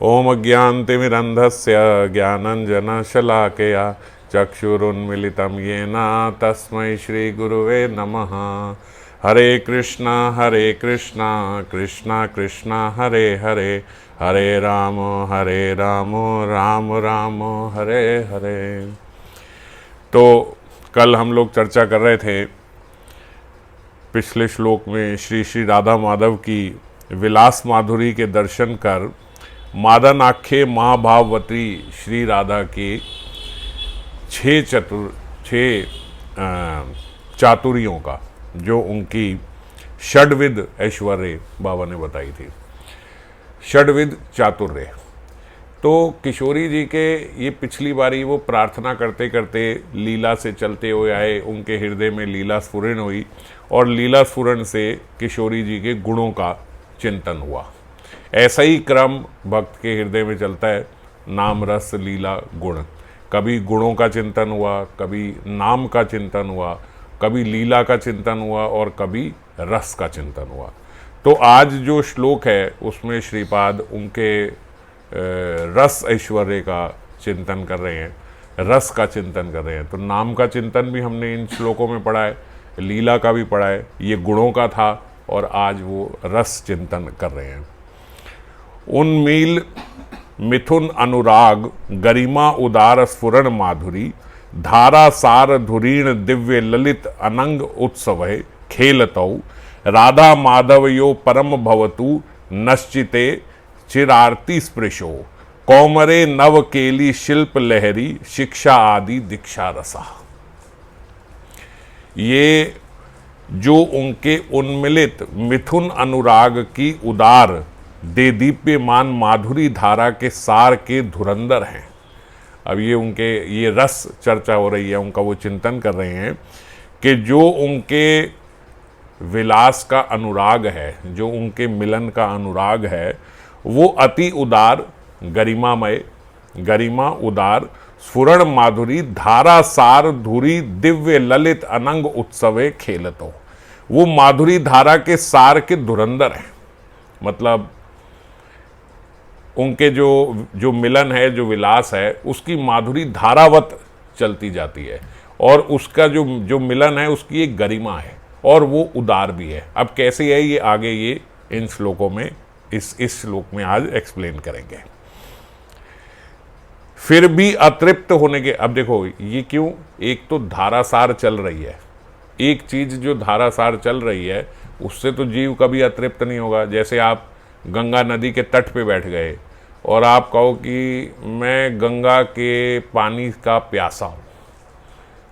ओम अज्ञानतिमिरन्धस्य ज्ञानाञ्जनशलाकया चक्षुरुन्मिलितं येन तस्मै श्रीगुरुवे नमः। हरे कृष्णा कृष्णा कृष्णा हरे हरे, हरे राम राम राम हरे हरे। तो कल हम लोग चर्चा कर रहे थे पिछले श्लोक में श्री श्री राधा माधव की विलास माधुरी के दर्शन कर मादनाख्ये महाभाववती श्री राधा के छह चातुरियों का, जो उनकी षड्विध ऐश्वर्य बाबा ने बताई थी, षड्विध चातुर्य। तो किशोरी जी के ये पिछली बारी वो प्रार्थना करते करते लीला से चलते हुए आए, उनके हृदय में लीला स्फुरण हुई और लीला स्फुरण से किशोरी जी के गुणों का चिंतन हुआ। ऐसा ही क्रम भक्त के हृदय में चलता है, नाम रस लीला गुण। कभी गुणों का चिंतन हुआ, कभी नाम का चिंतन हुआ, कभी लीला का चिंतन हुआ और कभी रस का चिंतन हुआ। तो आज जो श्लोक है उसमें श्रीपाद उनके रस ऐश्वर्य का चिंतन कर रहे हैं, रस का चिंतन कर रहे हैं। तो नाम का चिंतन भी हमने इन श्लोकों में पढ़ा है, लीला का भी पढ़ा है, ये गुणों का था और आज वो रस चिंतन कर रहे हैं। उन्मील मिथुन अनुराग गरिमा उदार स्फुरण माधुरी, धारा सार धुरीण दिव्य ललित अनंग उत्सव खेलतौ, राधा माधवयो परम भवतु नश्चिते चिरार्ति स्पृशो, कौमरे नव केली शिल्प लहरी शिक्षा आदि दीक्षा रसा। ये जो उनके उन्मिलित मिथुन अनुराग की उदार देदीप्यमान माधुरी धारा के सार के धुरंधर हैं। अब ये उनके ये रस चर्चा हो रही है, उनका वो चिंतन कर रहे हैं कि जो उनके विलास का अनुराग है, जो उनके मिलन का अनुराग है, वो अति उदार गरिमामय, गरिमा उदार स्फुरण माधुरी धारा सार धुरी दिव्य ललित अनंग उत्सवे खेलतो। वो माधुरी धारा के सार के धुरंधर हैं। मतलब उनके जो मिलन है, जो विलास है, उसकी माधुरी धारावत चलती जाती है और उसका जो मिलन है उसकी एक गरिमा है और वो उदार भी है। अब कैसे है ये आगे ये इन श्लोकों में इस श्लोक में आज एक्सप्लेन करेंगे। फिर भी अतृप्त होने के, अब देखो ये क्यों, एक तो धारासार चल रही है, एक चीज जो धारासार चल रही है उससे तो जीव कभी अतृप्त नहीं होगा। जैसे आप गंगा नदी के तट पे बैठ गए और आप कहो कि मैं गंगा के पानी का प्यासा हूँ।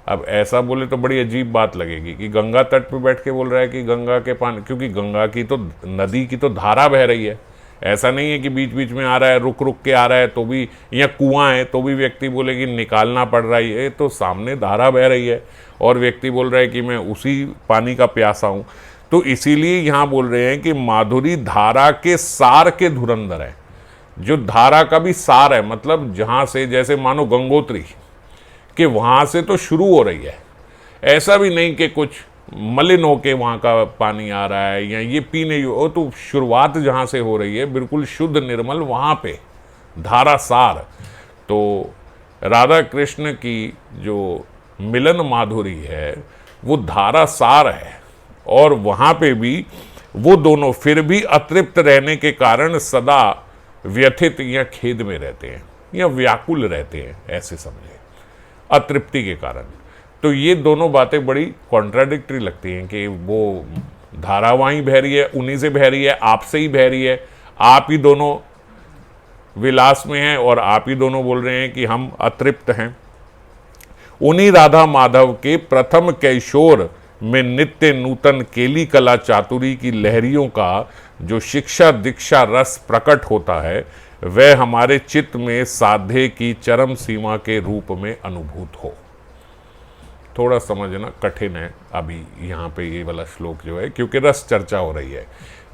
अब ऐसा बोले तो बड़ी अजीब बात लगेगी कि गंगा तट पे बैठ के बोल रहा है कि गंगा के पानी, क्योंकि गंगा की तो नदी की तो धारा बह रही है। ऐसा नहीं है कि बीच बीच में आ रहा है, रुक रुक के आ रहा है तो भी, या कुआं है तो भी व्यक्ति बोले कि निकालना पड़ रहा है। तो सामने धारा बह रही है और व्यक्ति बोल रहा है कि मैं उसी पानी का प्यासा हूँ। तो इसीलिए यहाँ बोल रहे हैं कि माधुरी धारा के सार के धुरंधर है। जो धारा का भी सार है, मतलब जहाँ से, जैसे मानो गंगोत्री कि वहाँ से तो शुरू हो रही है, ऐसा भी नहीं कि कुछ मलिन होके वहाँ का पानी आ रहा है या ये पीने हो, तो शुरुआत जहाँ से हो रही है बिल्कुल शुद्ध निर्मल, वहाँ पे धारा सार। तो राधा कृष्ण की जो मिलन माधुरी है वो धारा सार है और वहाँ पे भी वो दोनों फिर भी अतृप्त रहने के कारण सदा व्यथित या खेद में रहते हैं या व्याकुल रहते हैं, ऐसे समझे, अतृप्ति के कारण। तो ये दोनों बातें बड़ी कॉन्ट्राडिक्टरी लगती हैं कि वो धारा वहीं बह रही है, उन्हीं से बह रही है, आपसे ही बह रही है, आप ही दोनों विलास में हैं और आप ही दोनों बोल रहे हैं कि हम अतृप्त हैं। उन्हीं राधा माधव के प्रथम कैशोर में नित्य नूतन केली कला चातुरी की लहरियों का जो शिक्षा दीक्षा रस प्रकट होता है, वह हमारे चित्त में साध्य की चरम सीमा के रूप में अनुभूत हो। थोड़ा समझना कठिन है अभी यहाँ पे ये वाला श्लोक जो है, क्योंकि रस चर्चा हो रही है।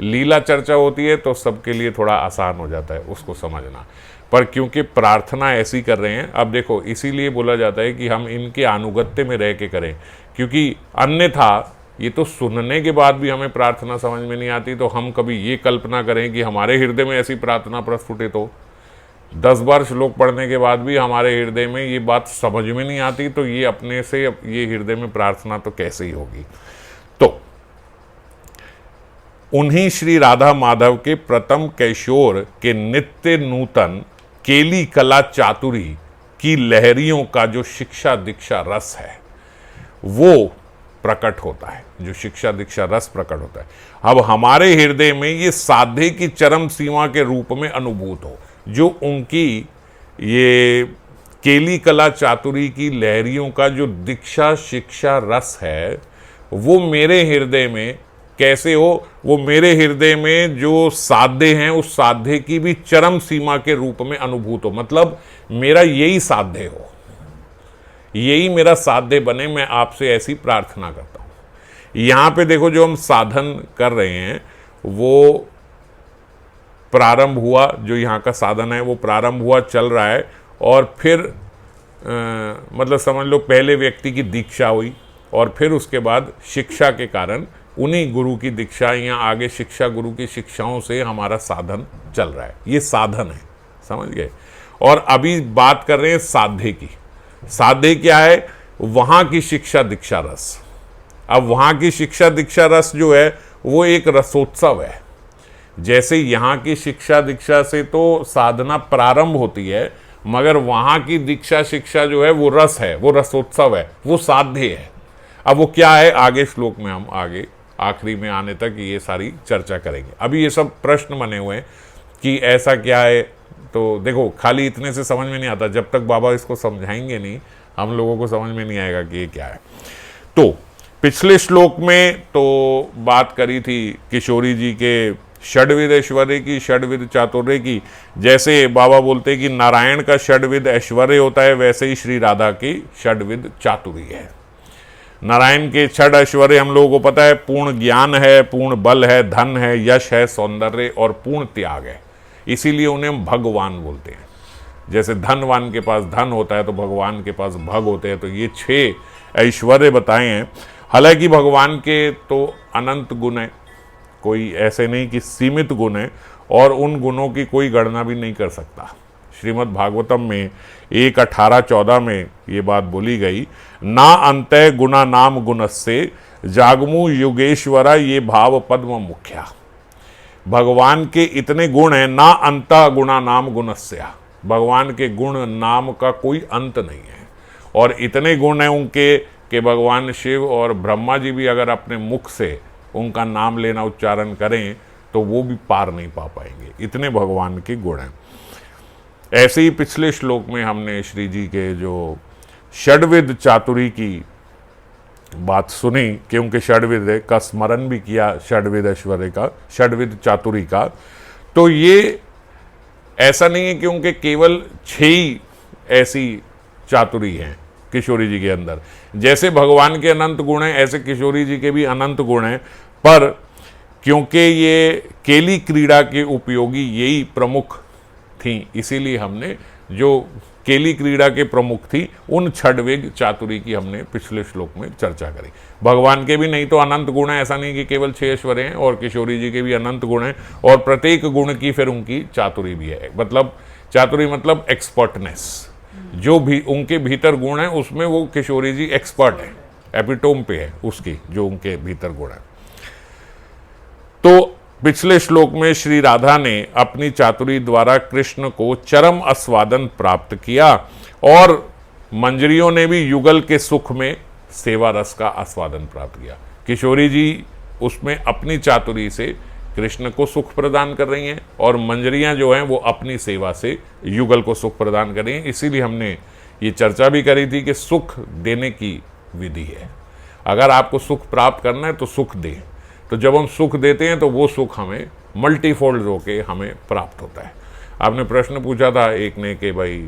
लीला चर्चा होती है तो सबके लिए थोड़ा आसान हो जाता है उसको समझना, पर क्योंकि प्रार्थना ऐसी कर रहे हैं, अब देखो इसीलिए बोला जाता है कि हम इनके अनुगत्य में रह के करें, क्योंकि अन्यथा ये तो सुनने के बाद भी हमें प्रार्थना समझ में नहीं आती। तो हम कभी ये कल्पना करें कि हमारे हृदय में ऐसी प्रार्थना प्रस्फुटित हो 10 बार श्लोक पढ़ने के बाद भी हमारे हृदय में ये बात समझ में नहीं आती, तो ये अपने से ये हृदय में प्रार्थना तो कैसे ही होगी। तो उन्हीं श्री राधा माधव के प्रथम कैशोर के नित्य नूतन केली कला चातुरी की लहरियों का जो शिक्षा दीक्षा रस है वो प्रकट होता है, जो शिक्षा दीक्षा रस प्रकट होता है। अब हमारे हृदय में ये साधे की चरम सीमा के रूप में अनुभूत हो, जो उनकी ये केली कला चातुरी की लहरियों का जो दीक्षा शिक्षा रस है वो मेरे हृदय में कैसे हो, वो मेरे हृदय में जो साध्य हैं उस साध्य की भी चरम सीमा के रूप में अनुभूत हो। मतलब मेरा यही साध्य हो, यही मेरा साध्य बने, मैं आपसे ऐसी प्रार्थना करता हूं। यहां पे देखो जो हम साधन कर रहे हैं वो प्रारंभ हुआ, जो यहाँ का साधन है वो प्रारंभ हुआ, चल रहा है, और फिर मतलब समझ लो पहले व्यक्ति की दीक्षा हुई और फिर उसके बाद शिक्षा के कारण उन्हीं गुरु की दीक्षा या आगे शिक्षा गुरु की शिक्षाओं से हमारा साधन चल रहा है। ये साधन है, समझ गए। और अभी बात कर रहे हैं साध्य की। साध्य क्या है? वहाँ की शिक्षा दीक्षा रस। अब वहाँ की शिक्षा दीक्षा रस जो है वो एक रसोत्सव है। जैसे यहाँ की शिक्षा दीक्षा से तो साधना प्रारंभ होती है, मगर वहाँ की दीक्षा शिक्षा जो है वो रस है, वो रसोत्सव है, वो साध्य है। अब वो क्या है आगे श्लोक में हम आगे आखिरी में आने तक ये सारी चर्चा करेंगे। अभी ये सब प्रश्न बने हुए हैं कि ऐसा क्या है, तो देखो खाली इतने से समझ में नहीं आता, जब तक बाबा इसको समझाएंगे नहीं हम लोगों को समझ में नहीं आएगा कि ये क्या है। तो पिछले श्लोक में तो बात करी थी किशोरी जी के षड्विद ऐश्वर्य की, षड्विद चातुर्य की। जैसे बाबा बोलते हैं कि नारायण का षड्विद ऐश्वर्य होता है, वैसे ही श्री राधा की षड्विद चातुर्य है। नारायण के छठ ऐश्वर्य हम लोगों को पता है, पूर्ण ज्ञान है, पूर्ण बल है, धन है, यश है, सौंदर्य और पूर्ण त्याग है। इसीलिए उन्हें हम भगवान बोलते हैं। जैसे धनवान के पास धन होता है तो भगवान के पास भग होते हैं। तो ये 6 ऐश्वर्य बताए हैं। हालांकि भगवान के तो अनंत गुण है, कोई ऐसे नहीं कि सीमित गुण है, और उन गुणों की कोई गणना भी नहीं कर सकता। श्रीमद् भागवतम में 1:18-14 में ये बात बोली गई, ना अंतः गुणा नाम गुणस्से जागमु युगेश्वरा ये भाव पद्म मुख्या। भगवान के इतने गुण हैं, ना अंतः गुणा नाम गुणस्या, भगवान के गुण नाम का कोई अंत नहीं है। और इतने गुण हैं उनके कि भगवान शिव और ब्रह्मा जी भी अगर अपने मुख से उनका नाम लेना उच्चारण करें तो वो भी पार नहीं पा पाएंगे, इतने भगवान के गुण हैं। ऐसे ही पिछले श्लोक में हमने श्री जी के जो षड्विद चातुरी की बात सुनी, क्योंकि षड्विद का स्मरण भी किया, षड्विद ऐश्वर्य का, षड्विद चातुरी का। तो ये ऐसा नहीं है क्योंकि केवल 6 ही ऐसी चातुरी हैं किशोरी जी के अंदर। जैसे भगवान के अनंत गुण हैं ऐसे किशोरी जी के भी अनंत गुण हैं, पर क्योंकि ये केली क्रीड़ा के उपयोगी यही प्रमुख थी, इसीलिए हमने जो केली क्रीड़ा के प्रमुख थी उन षड्विद चातुरी की हमने पिछले श्लोक में चर्चा करी। भगवान के भी नहीं तो अनंत गुण है, ऐसा नहीं कि केवल 6 ऐश्वर्य हैं, और किशोरी जी के भी अनंत गुण हैं, और प्रत्येक गुण की फिर उनकी चातुरी भी है। मतलब चातुरी मतलब एक्सपर्टनेस, जो भी उनके भीतर गुण है उसमें वो किशोरी जी एक्सपर्ट है, एपिटोम पे है उसकी जो उनके भीतर गुण है। तो पिछले श्लोक में श्री राधा ने अपनी चातुरी द्वारा कृष्ण को चरम आस्वादन प्राप्त किया, और मंजरियों ने भी युगल के सुख में सेवा रस का आस्वादन प्राप्त किया। किशोरी जी उसमें अपनी चातुरी से कृष्ण को सुख प्रदान कर रही हैं, और मंजरियां जो हैं वो अपनी सेवा से युगल को सुख प्रदान कर रही हैं। इसीलिए हमने ये चर्चा भी करी थी कि सुख देने की विधि है। अगर आपको सुख प्राप्त करना है तो सुख दें, तो जब हम सुख देते हैं तो वो सुख हमें मल्टीफोल्ड होके हमें प्राप्त होता है। आपने प्रश्न पूछा था एक ने कि भाई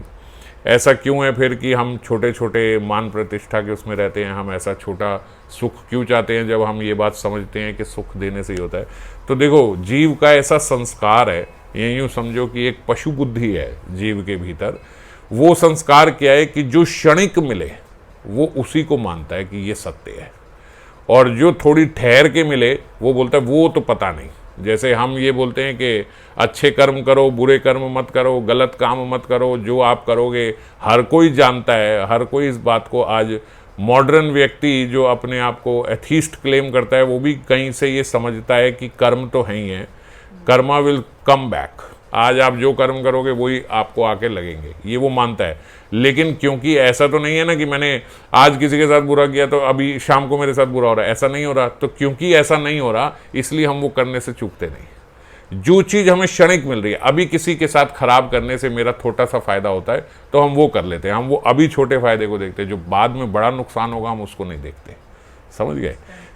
ऐसा क्यों है फिर कि हम छोटे छोटे मान प्रतिष्ठा के उसमें रहते हैं, हम ऐसा छोटा सुख क्यों चाहते हैं जब हम ये बात समझते हैं कि सुख देने से ही होता है। तो देखो जीव का ऐसा संस्कार है, ये यूँ समझो कि एक पशु बुद्धि है जीव के भीतर। वो संस्कार क्या है कि जो क्षणिक मिले वो उसी को मानता है कि ये सत्य है, और जो थोड़ी ठहर के मिले वो बोलता है वो तो पता नहीं, जैसे हम ये बोलते हैं कि अच्छे कर्म करो, बुरे कर्म मत करो, गलत काम मत करो, जो आप करोगे हर कोई जानता है, हर कोई इस बात को, आज मॉडर्न व्यक्ति जो अपने आप को एथीस्ट क्लेम करता है वो भी कहीं से ये समझता है कि कर्म तो है ही है, कर्मा विल कम बैक, आज आप जो कर्म करोगे वही आपको आके लगेंगे, ये वो मानता है। लेकिन क्योंकि ऐसा तो नहीं है ना कि मैंने आज किसी के साथ बुरा किया तो अभी शाम को मेरे साथ बुरा हो रहा है, ऐसा नहीं हो रहा। तो क्योंकि ऐसा नहीं हो रहा इसलिए हम वो करने से चूकते नहीं। जो चीज़ हमें क्षणिक मिल रही है, अभी किसी के साथ खराब करने से मेरा छोटा सा फायदा होता है तो हम वो कर लेते हैं, हम वो अभी छोटे फायदे को देखते हैं, जो बाद में बड़ा नुकसान होगा हम उसको नहीं देखते। समझ गए?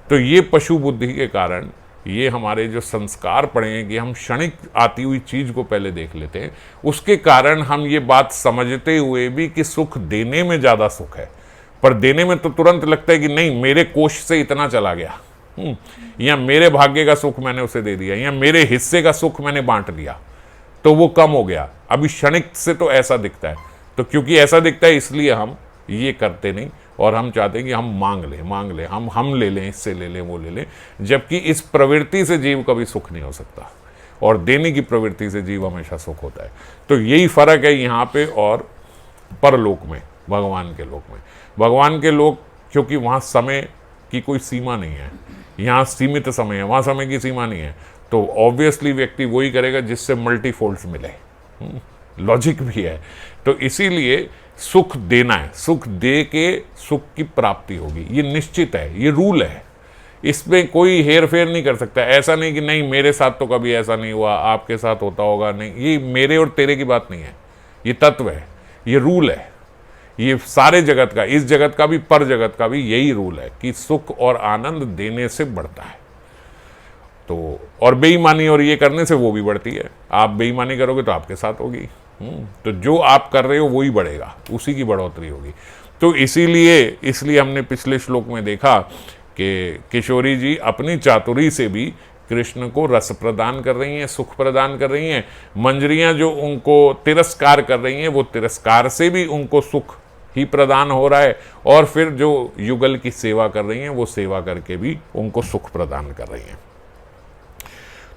तो ये पशु बुद्धि के कारण, ये हमारे जो संस्कार पड़े हैं कि हम क्षणिक आती हुई चीज़ को पहले देख लेते हैं, उसके कारण हम ये बात समझते हुए भी कि सुख देने में ज़्यादा सुख है, पर देने में तो तुरंत लगता है कि नहीं मेरे कोष से इतना चला गया, या मेरे भाग्य का सुख मैंने उसे दे दिया, या मेरे हिस्से का सुख मैंने बांट लिया तो वो कम हो गया। अभी क्षणिक से तो ऐसा दिखता है, तो क्योंकि ऐसा दिखता है इसलिए हम ये करते नहीं, और हम चाहते हैं कि हम मांग लें, हम ले लें, इससे ले लें, वो ले लें, जबकि इस प्रवृत्ति से जीव कभी सुख नहीं हो सकता, और देने की प्रवृत्ति से जीव हमेशा सुख होता है। तो यही फर्क है यहाँ पे और परलोक में, भगवान के लोक में। भगवान के लोक, क्योंकि वहाँ समय की कोई सीमा नहीं है, यहाँ सीमित समय है, वहाँ समय की सीमा नहीं है, तो ऑब्वियसली व्यक्ति वही करेगा जिससे मल्टीफोल्ड्स मिले, लॉजिक भी है। तो इसीलिए सुख देना है, सुख दे के सुख की प्राप्ति होगी, ये निश्चित है, ये रूल है, इसमें कोई हेर फेर नहीं कर सकता। ऐसा नहीं कि नहीं मेरे साथ तो कभी ऐसा नहीं हुआ, आपके साथ होता होगा, नहीं, ये मेरे और तेरे की बात नहीं है, ये तत्व है, ये रूल है, ये सारे जगत का, इस जगत का भी पर जगत का भी यही रूल है कि सुख और आनंद देने से बढ़ता है। तो और बेईमानी और ये करने से वो भी बढ़ती है। आप बेईमानी करोगे तो आपके साथ होगी, तो जो आप कर रहे हो वही बढ़ेगा, उसी की बढ़ोतरी होगी। तो इसलिए हमने पिछले श्लोक में देखा कि किशोरी जी अपनी चातुरी से भी कृष्ण को रस प्रदान कर रही हैं, सुख प्रदान कर रही हैं। मंजरियां जो उनको तिरस्कार कर रही हैं, वो तिरस्कार से भी उनको सुख ही प्रदान हो रहा है, और फिर जो युगल की सेवा कर रही हैं वो सेवा करके भी उनको सुख प्रदान कर रही हैं।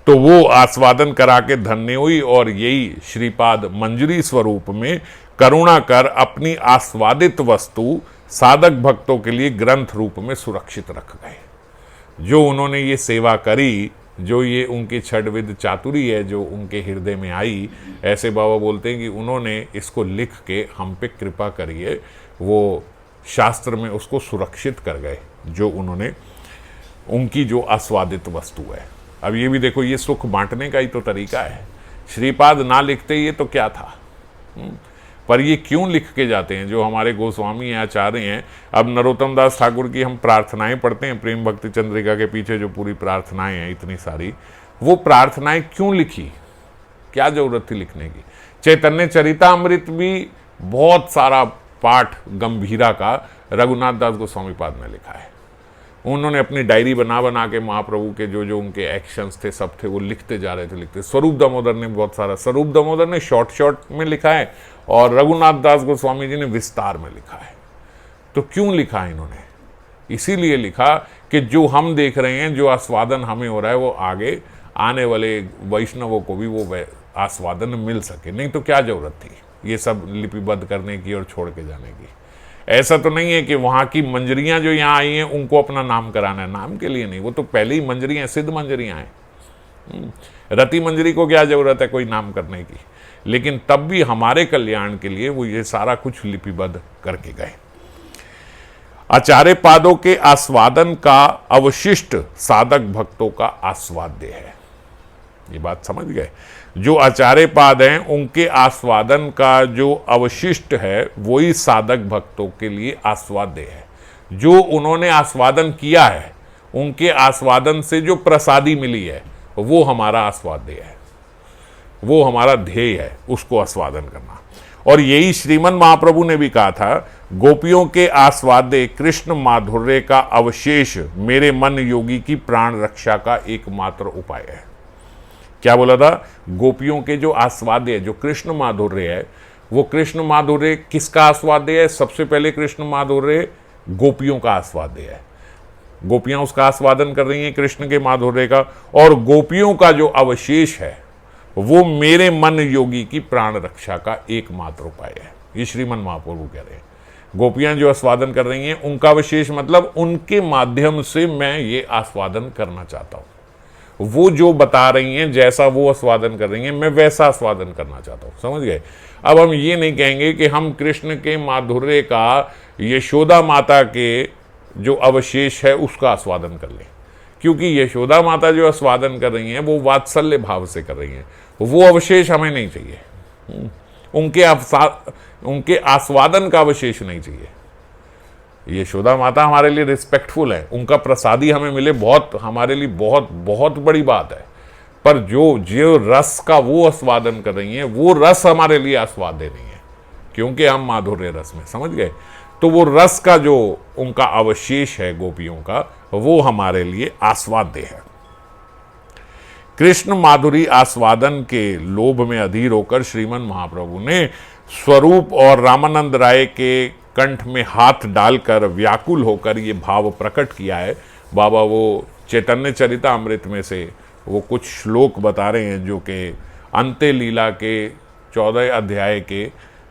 तो वो आस्वादन करा के धन्य हुई, और यही श्रीपाद मंजरी स्वरूप में करुणा कर अपनी आस्वादित वस्तु साधक भक्तों के लिए ग्रंथ रूप में सुरक्षित रख गए। जो उन्होंने ये सेवा करी, जो ये उनकी छठविध चातुरी है जो उनके हृदय में आई, ऐसे बाबा बोलते हैं कि उन्होंने इसको लिख के हम पे कृपा करिए, वो शास्त्र में उसको सुरक्षित कर गए, जो उन्होंने उनकी जो आस्वादित वस्तु है। अब ये भी देखो, ये सुख बांटने का ही तो तरीका है। श्रीपाद ना लिखते ये तो क्या था, पर ये क्यों लिख के जाते हैं? जो हमारे गोस्वामी आचार्य हैं, अब नरोत्तम दास ठाकुर की हम प्रार्थनाएं पढ़ते हैं, प्रेम भक्ति चंद्रिका के पीछे जो पूरी प्रार्थनाएं हैं इतनी सारी, वो प्रार्थनाएं क्यों लिखी, क्या जरूरत थी लिखने की? चैतन्य चरितामृत भी बहुत सारा पाठ गंभीरा का रघुनाथ दास गोस्वामी पाद ने लिखा है। उन्होंने अपनी डायरी बना के महाप्रभु के जो उनके एक्शंस थे सब थे वो लिखते जा रहे थे, लिखते। स्वरूप दामोदर ने बहुत सारा, स्वरूप दामोदर ने शॉर्ट में लिखा है, और रघुनाथ दास गोस्वामी जी ने विस्तार में लिखा है। तो क्यों लिखा है इन्होंने? इसीलिए लिखा कि जो हम देख रहे हैं, जो आस्वादन हमें हो रहा है, वो आगे आने वाले वैष्णवों को भी वो आस्वादन मिल सके। नहीं तो क्या जरूरत थी ये सब लिपिबद्ध करने की और छोड़ के जाने की? ऐसा तो नहीं है कि वहाँ की मंजरियाँ जो यहाँ आई हैं उनको अपना नाम कराना है, नाम के लिए नहीं, वो तो पहले ही मंजरियाँ, सिद्ध मंजरियाँ हैं। रति मंजरी को क्या जरूरत है कोई नाम करने की? लेकिन तब भी हमारे कल्याण के लिए वो ये सारा कुछ लिपिबद्ध करके गए। आचार्य पादों के आस्वादन का अवशिष्ट साधक भक्तों का आस्वाद्य है। ये बात समझ गए? जो आचार्य पाद हैं उनके आस्वादन का जो अवशिष्ट है वही साधक भक्तों के लिए आस्वाद्य है। जो उन्होंने आस्वादन किया है, उनके आस्वादन से जो प्रसादी मिली है, वो हमारा आस्वाद्य है, वो हमारा ध्येय है, उसको आस्वादन करना। और यही श्रीमन महाप्रभु ने भी कहा था, गोपियों के आस्वाद्य कृष्ण माधुर्य का अवशेष मेरे मन योगी की प्राण रक्षा का एकमात्र उपाय है। क्या बोला था? गोपियों के जो आस्वाद्य है, जो कृष्ण माधुर्य है, वो कृष्ण माधुर्य किसका आस्वाद्य है? सबसे पहले कृष्ण माधुर्य गोपियों का आस्वाद्य है। गोपियां उसका आस्वादन कर रही हैं कृष्ण के माधुर्य का, और गोपियों का जो अवशेष है वो मेरे मन योगी की प्राण रक्षा का एकमात्र उपाय है। ये श्रीमन महाप्रभु कह रहे हैं। गोपियां जो आस्वादन कर रही हैं उनका विशेष मतलब उनके माध्यम से मैं ये आस्वादन करना चाहता हूं। वो जो बता रही हैं, जैसा वो आस्वादन कर रही हैं, मैं वैसा आस्वादन करना चाहता हूं। समझ गए? अब हम ये नहीं कहेंगे कि हम कृष्ण के माधुर्य का यशोदा माता के जो अवशेष है उसका आस्वादन कर लें, क्योंकि यशोदा माता जो आस्वादन कर रही हैं वो वात्सल्य भाव से कर रही हैं। वो अवशेष हमें नहीं चाहिए, उनके आस्वादन का अवशेष नहीं चाहिए। यशोदा माता हमारे लिए रिस्पेक्टफुल है, उनका प्रसादी हमें मिले बहुत हमारे लिए बहुत बहुत बड़ी बात है, पर जो रस का वो आस्वादन कर रही हैं वो रस हमारे लिए आस्वाद्य नहीं है, क्योंकि हम माधुर्य रस में, समझ गए? तो वो रस का जो उनका अवशेष है गोपियों का, वो हमारे लिए आस्वाद्य है। कृष्ण माधुरी आस्वादन के लोभ में अधीर होकर श्रीमन महाप्रभु ने स्वरूप और रामानंद राय के कंठ में हाथ डालकर व्याकुल होकर ये भाव प्रकट किया है। बाबा वो चैतन्य चरितामृत में से वो कुछ श्लोक बता रहे हैं, जो कि अंत्य लीला के 14 अध्याय के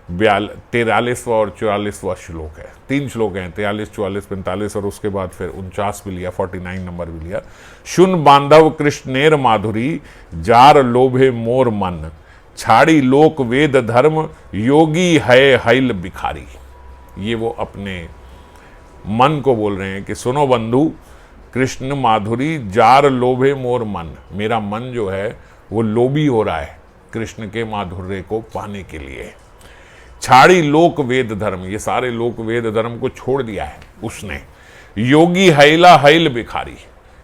43वां और 44वां श्लोक है। 3 श्लोक हैं, 43, 44, 45 और उसके बाद फिर 49 भी लिया, 49 नंबर भी लिया। शुन बांधव कृष्णेर माधुरी, जार लोभे मोर मन, छाड़ी लोक वेद धर्म, योगी है हैल भिखारी। ये वो अपने मन को बोल रहे हैं कि सुनो बंधु, कृष्ण माधुरी, जार लोभे मोर मन, मेरा मन जो है वो लोभी हो रहा है कृष्ण के माधुर्य को पाने के लिए। छाड़ी लोक वेद धर्म, ये सारे लोक वेद धर्म को छोड़ दिया है उसने। योगी हैला हैल भिखारी,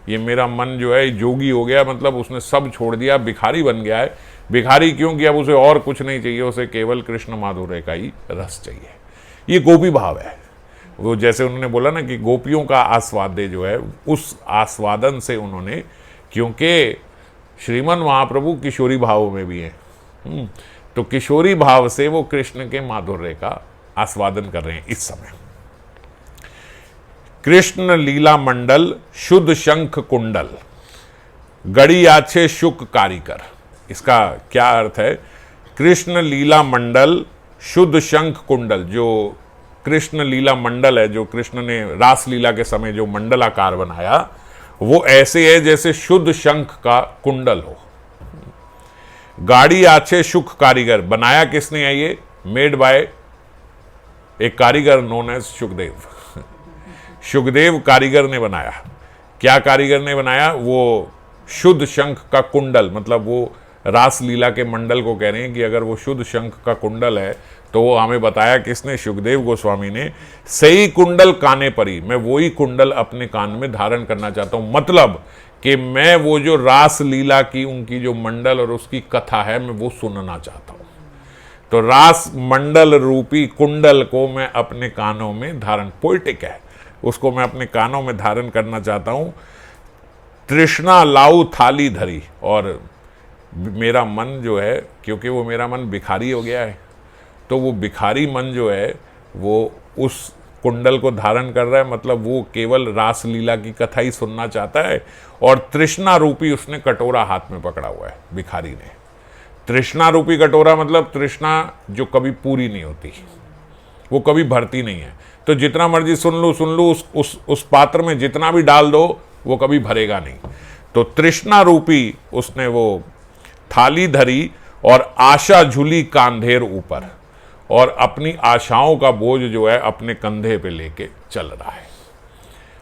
ये मेरा मन जो है योगी हो गया, मतलब उसने सब छोड़ दिया, भिखारी बन गया है। भिखारी क्यों? कि अब उसे और कुछ नहीं चाहिए, उसे केवल कृष्ण माधुर्य का ही रस चाहिए। ये गोपी भाव है। वो जैसे उन्होंने बोला ना कि गोपियों का आस्वाद्य जो है, उस आस्वादन से उन्होंने, क्योंकि श्रीमन महाप्रभु किशोरी भाव में भी हैं, तो किशोरी भाव से वो कृष्ण के माधुर्य का आस्वादन कर रहे हैं इस समय। कृष्ण लीला मंडल, शुद्ध शंख कुंडल, गड़ी आछे शुक कारीकर। इसका क्या अर्थ है? कृष्ण लीला मंडल, शुद्ध शंख कुंडल, जो कृष्ण लीला मंडल है, जो कृष्ण ने रास लीला के समय जो मंडलाकार बनाया, वो ऐसे है जैसे शुद्ध शंख का कुंडल हो। गाड़ी आछे शुक कारीगर, बनाया किसने है ये? मेड बाय एक कारीगर नोन एज सुखदेव। सुखदेव कारीगर ने बनाया। क्या कारीगर ने बनाया? वो शुद्ध शंख का कुंडल, मतलब वो रास लीला के मंडल को कह रहे हैं कि अगर वो शुद्ध शंख का कुंडल है तो वो हमें बताया किसने? सुखदेव गोस्वामी ने। सही कुंडल काने परी, मैं वही कुंडल अपने कान में धारण करना चाहता हूं, मतलब कि मैं वो जो रास लीला की उनकी जो मंडल और उसकी कथा है, मैं वो सुनना चाहता हूं। तो रास मंडल रूपी कुंडल को मैं अपने कानों में धारण, पोइटिक है, उसको मैं अपने कानों में धारण करना चाहता हूं। तृष्णा लाऊ थाली धरी, और मेरा मन जो है, क्योंकि वो मेरा मन भिखारी हो गया है, तो वो भिखारी मन जो है वो उस कुंडल को धारण कर रहा है, मतलब वो केवल रास लीला की कथा ही सुनना चाहता है। और तृष्णा रूपी उसने कटोरा हाथ में पकड़ा हुआ है भिखारी ने। तृष्णा रूपी कटोरा मतलब तृष्णा जो कभी पूरी नहीं होती, वो कभी भरती नहीं है। तो जितना मर्जी सुन लूँ उस पात्र में जितना भी डाल दो वो कभी भरेगा नहीं। तो तृष्णा रूपी उसने वो थाली धरी और आशा झूली कांधेर ऊपर, और अपनी आशाओं का बोझ जो है अपने कंधे पे लेके चल रहा है।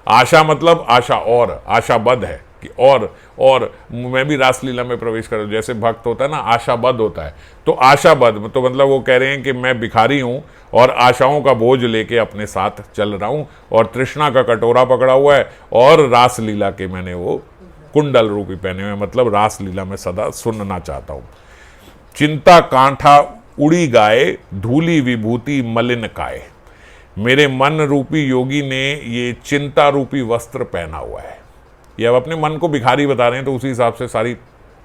आशा मतलब आशा, और आशाबद्ध है कि और मैं भी रासलीला में प्रवेश करूं, जैसे भक्त होता है ना, आशाबद्ध होता है। तो आशाबद्ध तो मतलब वो कह रहे हैं कि मैं भिखारी हूं और आशाओं का बोझ लेके अपने साथ चल रहा हूं, और तृष्णा का कटोरा पकड़ा हुआ है, और रासलीला के मैंने वो कुंडल रूपी पहने हुए, मतलब रासलीला में सदा सुनना चाहता हूं। चिंता कांठा उड़ी गाए, धूली विभूति मलिन काए, मेरे मन रूपी योगी ने ये चिंता रूपी वस्त्र पहना हुआ है। ये अब अपने मन को भिखारी बता रहे हैं, तो उसी हिसाब से सारी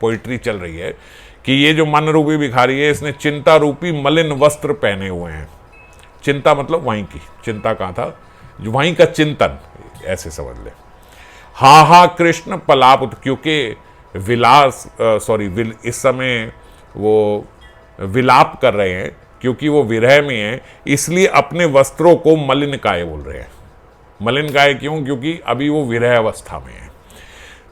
पोइट्री चल रही है कि ये जो मन रूपी भिखारी है, इसने चिंता रूपी मलिन वस्त्र पहने हुए हैं। चिंता मतलब वहीं की चिंता, कहाँ था? वहीं का चिंतन, ऐसे समझ ले। हा हा कृष्ण पलाप, क्योंकि विलास इस समय वो विलाप कर रहे हैं, क्योंकि वो विरह में हैं, इसलिए अपने वस्त्रों को मलिनकाय बोल रहे हैं। मलिनकाय क्यों? क्योंकि अभी वो विरह अवस्था में है।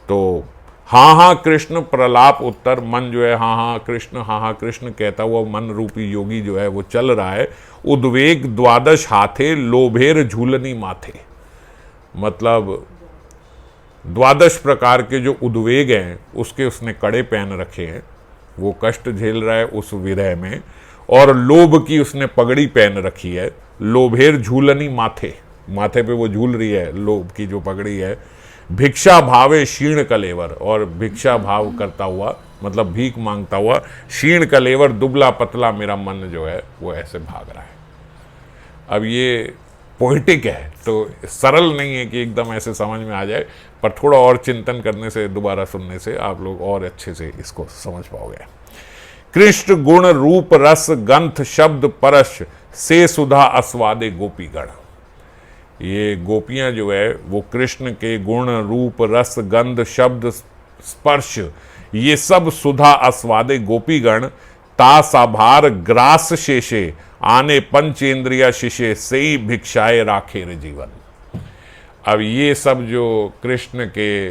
तो हाँ हाँ कृष्ण प्रलाप उत्तर, मन जो है हाँ हाँ कृष्ण कहता हुआ मन रूपी योगी जो है वो चल रहा है। उद्वेग द्वादश हाथे, लोभेर झूलनी माथे, मतलब द्वादश प्रकार के जो उद्वेग हैं उसके उसने कड़े पहन रखे हैं, वो कष्ट झेल रहा है उस विरह में। और लोभ की उसने पगड़ी पहन रखी है, लोभेर झूलनी माथे, माथे पे वो झूल रही है लोभ की जो पगड़ी है। भिक्षा भावे क्षीण कलेवर, और भिक्षा भाव करता हुआ मतलब भीख मांगता हुआ, क्षीण कलेवर दुबला पतला मेरा मन जो है वो ऐसे भाग रहा है। अब ये पोइटिक है तो सरल नहीं है कि एकदम ऐसे समझ में आ जाए, पर थोड़ा और चिंतन करने से, दोबारा सुनने से आप लोग और अच्छे से इसको समझ पाओगे। कृष्ण गुण रूप रस गंथ शब्द परश, से सुधा अस्वादे गोपीगण। ये गोपियां जो है वो कृष्ण के गुण रूप रस गंध शब्द स्पर्श, ये सब सुधा अस्वादे गोपीगण। ता साभार ग्रास शेषे, आने पंचेंद्रिया शिशे, से ही भिक्षाए राखेर जीवन। अब ये सब जो कृष्ण के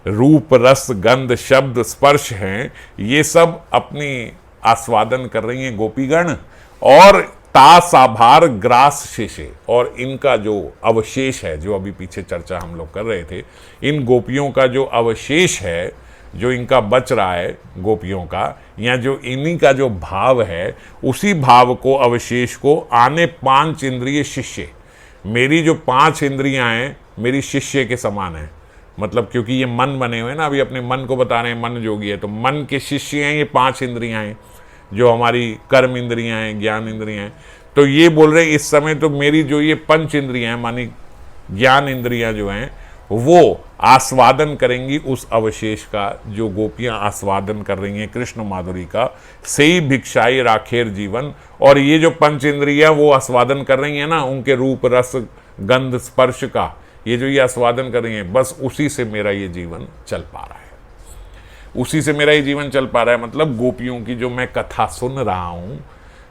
रूप रस गंध शब्द स्पर्श हैं, ये सब अपनी आस्वादन कर रही हैं गोपीगण। और तासाभार ग्रास शेषे, और इनका जो अवशेष है, जो अभी पीछे चर्चा हम लोग कर रहे थे, इन गोपियों का जो अवशेष है, जो इनका बच रहा है गोपियों का, या जो इन्हीं का जो भाव है, उसी भाव को, अवशेष को, आने पांच इंद्रिय शिष्य, मेरी जो पांच इंद्रियां हैं मेरी शिष्य के समान है। मतलब क्योंकि ये मन बने हुए हैं ना, अभी अपने मन को बता रहे हैं मन जोगी है, तो मन के शिष्य हैं ये पांच इंद्रियां हैं, जो हमारी कर्म इंद्रियां हैं, ज्ञान इंद्रियां हैं। तो ये बोल रहे इस समय तो मेरी जो ये पंच इंद्रियां हैं, मानी ज्ञान इंद्रियां जो हैं, वो आस्वादन करेंगी उस अवशेष का जो गोपियां आस्वादन कर रही हैं कृष्ण माधुरी का। से ही भिक्षाई राखेर जीवन, और ये जो पंच इंद्रियां वो आस्वादन कर रही हैं ना, उनके रूप रस गंध स्पर्श का, ये जो ये आस्वादन कर रही हैं, बस उसी से मेरा ये जीवन चल पा रहा है, उसी से मेरा ये जीवन चल पा रहा है। मतलब गोपियों की जो मैं कथा सुन रहा हूँ,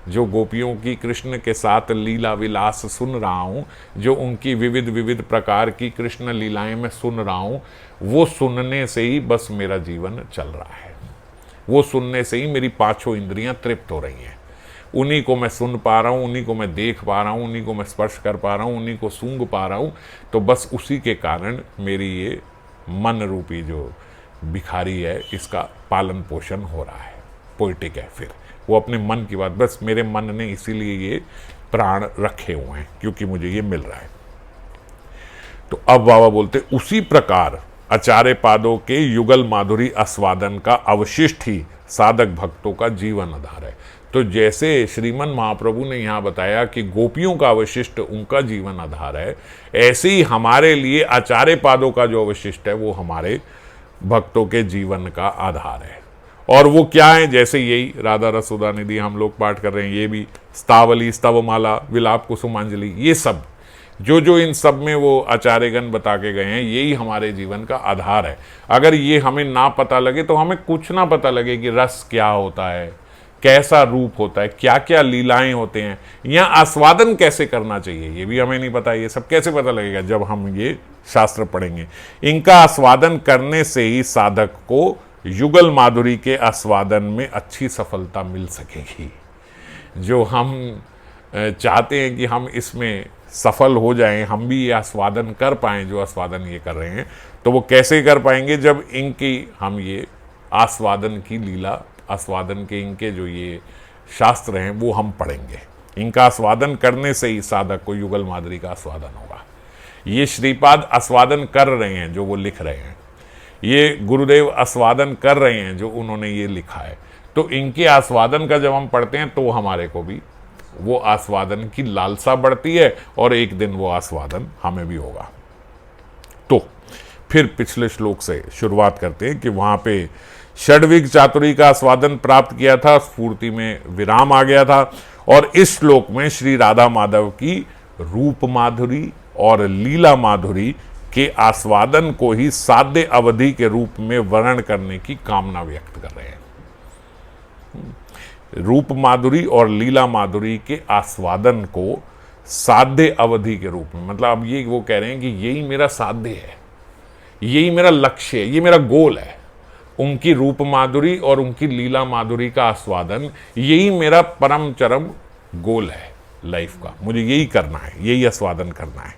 जो गोपियों की कृष्ण के साथ लीला विलास सुन रहा हूँ, जो उनकी विविध विविध प्रकार की कृष्ण लीलाएं मैं सुन रहा हूँ, वो सुनने से ही बस मेरा जीवन चल रहा है। वो सुनने से ही मेरी पांचों इंद्रियां तृप्त हो रही हैं। उन्हीं को मैं सुन पा रहा हूँ, उन्हीं को मैं देख पा रहा हूँ, उन्हीं को मैं स्पर्श कर पा रहा हूँ, उन्हीं को सूंघ पा रहा हूँ। तो बस उसी के कारण मेरी ये मन रूपी जो भिखारी है, इसका पालन पोषण हो रहा है। पोइटिक है फिर वो अपने मन की बात, बस मेरे मन ने इसीलिए ये प्राण रखे हुए हैं क्योंकि मुझे ये मिल रहा है। तो अब बाबा बोलते उसी प्रकार आचार्य पादों के युगल माधुरी आस्वादन का अवशिष्ट ही साधक भक्तों का जीवन आधार है। तो जैसे श्रीमन महाप्रभु ने यहाँ बताया कि गोपियों का अवशिष्ट उनका जीवन आधार है, ऐसे ही हमारे लिए आचार्य पादों का जो अवशिष्ट है वो हमारे भक्तों के जीवन का आधार है। और वो क्या है? जैसे यही राधा रस उदानिधि हम लोग पाठ कर रहे हैं, ये भी स्तावली, स्तवमाला, विलाप, कुसुमांजलि, ये सब जो जो इन सब में वो आचार्यगण बता के गए हैं, यही हमारे जीवन का आधार है। अगर ये हमें ना पता लगे तो हमें कुछ ना पता लगे कि रस क्या होता है, कैसा रूप होता है, क्या क्या लीलाएं होते हैं, या आस्वादन कैसे करना चाहिए, ये भी हमें नहीं पता। ये सब कैसे पता लगेगा? जब हम ये शास्त्र पढ़ेंगे। इनका आस्वादन करने से ही साधक को युगल माधुरी के आस्वादन में अच्छी सफलता मिल सकेगी। जो हम चाहते हैं कि हम इसमें सफल हो जाएं, हम भी ये आस्वादन कर पाएं जो आस्वादन ये कर रहे हैं, तो वो कैसे कर पाएंगे? जब इनकी हम ये आस्वादन की लीला, आस्वादन के इनके जो ये शास्त्र हैं वो हम पढ़ेंगे। इनका आस्वादन करने से ही साधक को युगल माधुरी का आस्वादन होगा। ये श्रीपाद आस्वादन कर रहे हैं जो वो लिख रहे हैं, ये गुरुदेव आस्वादन कर रहे हैं जो उन्होंने ये लिखा है। तो इनके आस्वादन का जब हम पढ़ते हैं तो हमारे को भी वो आस्वादन की लालसा बढ़ती है, और एक दिन वो आस्वादन हमें भी होगा। तो फिर पिछले श्लोक से शुरुआत करते हैं कि वहाँ पे षड्विग चातुरी का आस्वादन प्राप्त किया था, स्फूर्ति में विराम आ गया था, और इस श्लोक में श्री राधा माधव की रूप माधुरी और लीला माधुरी के आस्वादन को ही साध्य अवधि के रूप में वर्णन करने की कामना व्यक्त कर रहे हैं। रूप माधुरी और लीला माधुरी के आस्वादन को साध्य अवधि के रूप में, मतलब अब ये वो कह रहे हैं कि यही मेरा साध्य है, यही मेरा लक्ष्य है, ये मेरा गोल है। उनकी रूप माधुरी और उनकी लीला माधुरी का आस्वादन, यही मेरा परम चरम गोल है लाइफ का, मुझे यही करना है, यही आस्वादन करना है।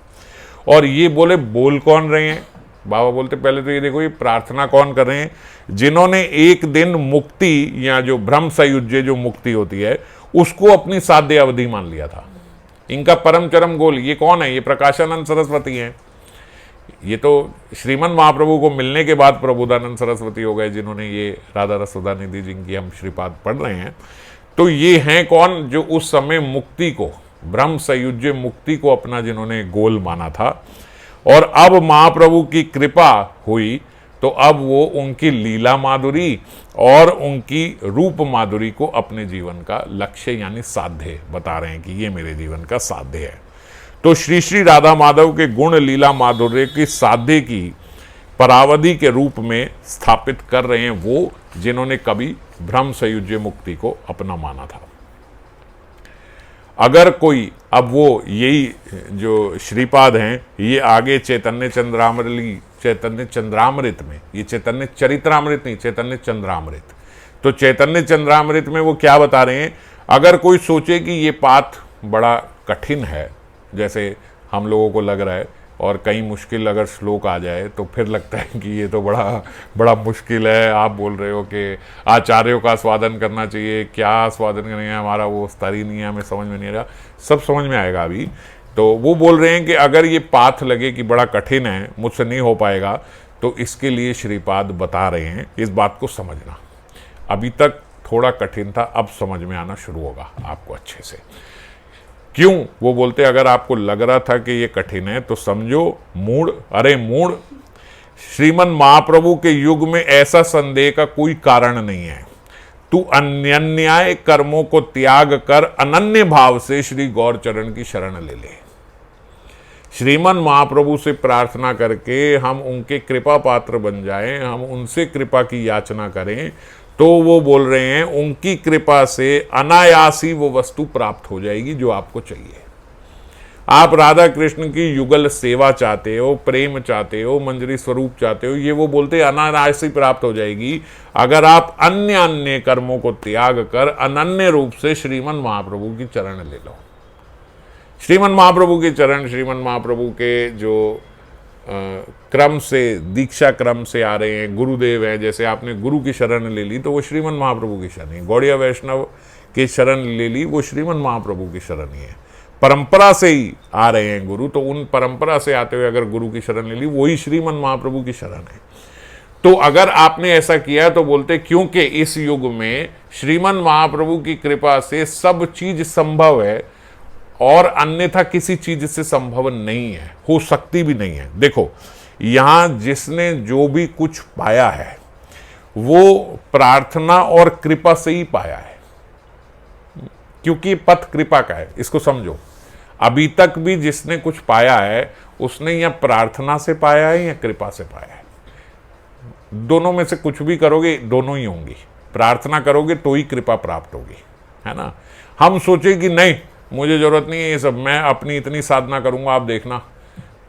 और ये बोल कौन रहे हैं? बाबा बोलते पहले तो ये देखो, ये प्रार्थना कौन कर रहे हैं? जिन्होंने एक दिन मुक्ति या जो ब्रह्म सयुज्य जो मुक्ति होती है उसको अपनी साध्य अवधि मान लिया था। इनका परम चरम गोल ये कौन है? ये प्रकाशानंद सरस्वती हैं। ये तो श्रीमन महाप्रभु को मिलने के बाद प्रबोधानंद सरस्वती हो गए, जिन्होंने ये राधा रसोदा निधि जिनकी हम श्रीपाद पढ़ रहे हैं। तो ये हैं कौन? जो उस समय मुक्ति को, ब्रह्म सयुज्य मुक्ति को अपना जिन्होंने गोल माना था। और अब महाप्रभु की कृपा हुई तो अब वो उनकी लीला माधुरी और उनकी रूप माधुरी को अपने जीवन का लक्ष्य यानी साध्य बता रहे हैं कि ये मेरे जीवन का साध्य है। तो श्री श्री राधा माधव के गुण लीला माधुर्य की साध्य की परावधि के रूप में स्थापित कर रहे हैं वो जिन्होंने कभी ब्रह्म सयुज्य मुक्ति को अपना माना था। अगर कोई, अब वो यही जो श्रीपाद हैं ये आगे चैतन्य चंद्रामृत में, ये चैतन्य चरित्रामृत नहीं, चैतन्य चंद्रामृत, तो चैतन्य चंद्रामृत में वो क्या बता रहे हैं? अगर कोई सोचे कि ये पाथ बड़ा कठिन है, जैसे हम लोगों को लग रहा है, और कई मुश्किल अगर श्लोक आ जाए तो फिर लगता है कि ये तो बड़ा मुश्किल है। आप बोल रहे हो कि आचार्यों का स्वादन करना चाहिए, क्या स्वादन करना है, हमारा वो स्तर ही नहीं है, हमें समझ में नहीं आ रहा। सब समझ में आएगा अभी। तो वो बोल रहे हैं कि अगर ये पाथ लगे कि बड़ा कठिन है, मुझसे नहीं हो पाएगा, तो इसके लिए श्रीपाद बता रहे हैं इस बात को समझना। अभी तक थोड़ा कठिन था, अब समझ में आना शुरू होगा आपको अच्छे से। क्यों? वो बोलते अगर आपको लग रहा था कि ये कठिन है तो समझो मूढ़, अरे मूढ़, श्रीमन महाप्रभु के युग में ऐसा संदेह का कोई कारण नहीं है। तू अन्याय कर्मों को त्याग कर अनन्य भाव से श्री गौर चरण की शरण ले ले। श्रीमन महाप्रभु से प्रार्थना करके हम उनके कृपा पात्र बन जाएं, हम उनसे कृपा की याचना करें, तो वो बोल रहे हैं उनकी कृपा से अनायासी वो वस्तु प्राप्त हो जाएगी जो आपको चाहिए। आप राधा कृष्ण की युगल सेवा चाहते हो, प्रेम चाहते हो, मंजरी स्वरूप चाहते हो, ये वो बोलते अनायासी प्राप्त हो जाएगी अगर आप अन्य अन्य कर्मों को त्याग कर अनन्य रूप से श्रीमन महाप्रभु की चरण ले लो। श्रीमन महाप्रभु के चरण, श्रीमन महाप्रभु के जो क्रम से, दीक्षा क्रम से आ रहे हैं, गुरुदेव हैं, जैसे आपने गुरु की शरण ले ली तो वो श्रीमन महाप्रभु की शरण है। गौड़िया वैष्णव की शरण ले ली, वो श्रीमन महाप्रभु की शरण ही है। परंपरा से ही आ रहे हैं गुरु, तो उन परंपरा से आते हुए अगर गुरु की शरण ले ली, वही श्रीमन महाप्रभु की शरण है। तो अगर आपने ऐसा किया है तो बोलते क्योंकि इस युग में श्रीमन महाप्रभु की कृपा से सब चीज संभव है और अन्यथा किसी चीज से संभव नहीं है, हो सकती भी नहीं है। देखो यहां जिसने जो भी कुछ पाया है वो प्रार्थना और कृपा से ही पाया है, क्योंकि पथ कृपा का है। इसको समझो, अभी तक भी जिसने कुछ पाया है उसने या प्रार्थना से पाया है या कृपा से पाया है। दोनों में से कुछ भी करोगे दोनों ही होंगी। प्रार्थना करोगे तो ही कृपा प्राप्त होगी, है ना। हम सोचे कि नहीं मुझे जरूरत नहीं है ये सब, मैं अपनी इतनी साधना करूंगा, आप देखना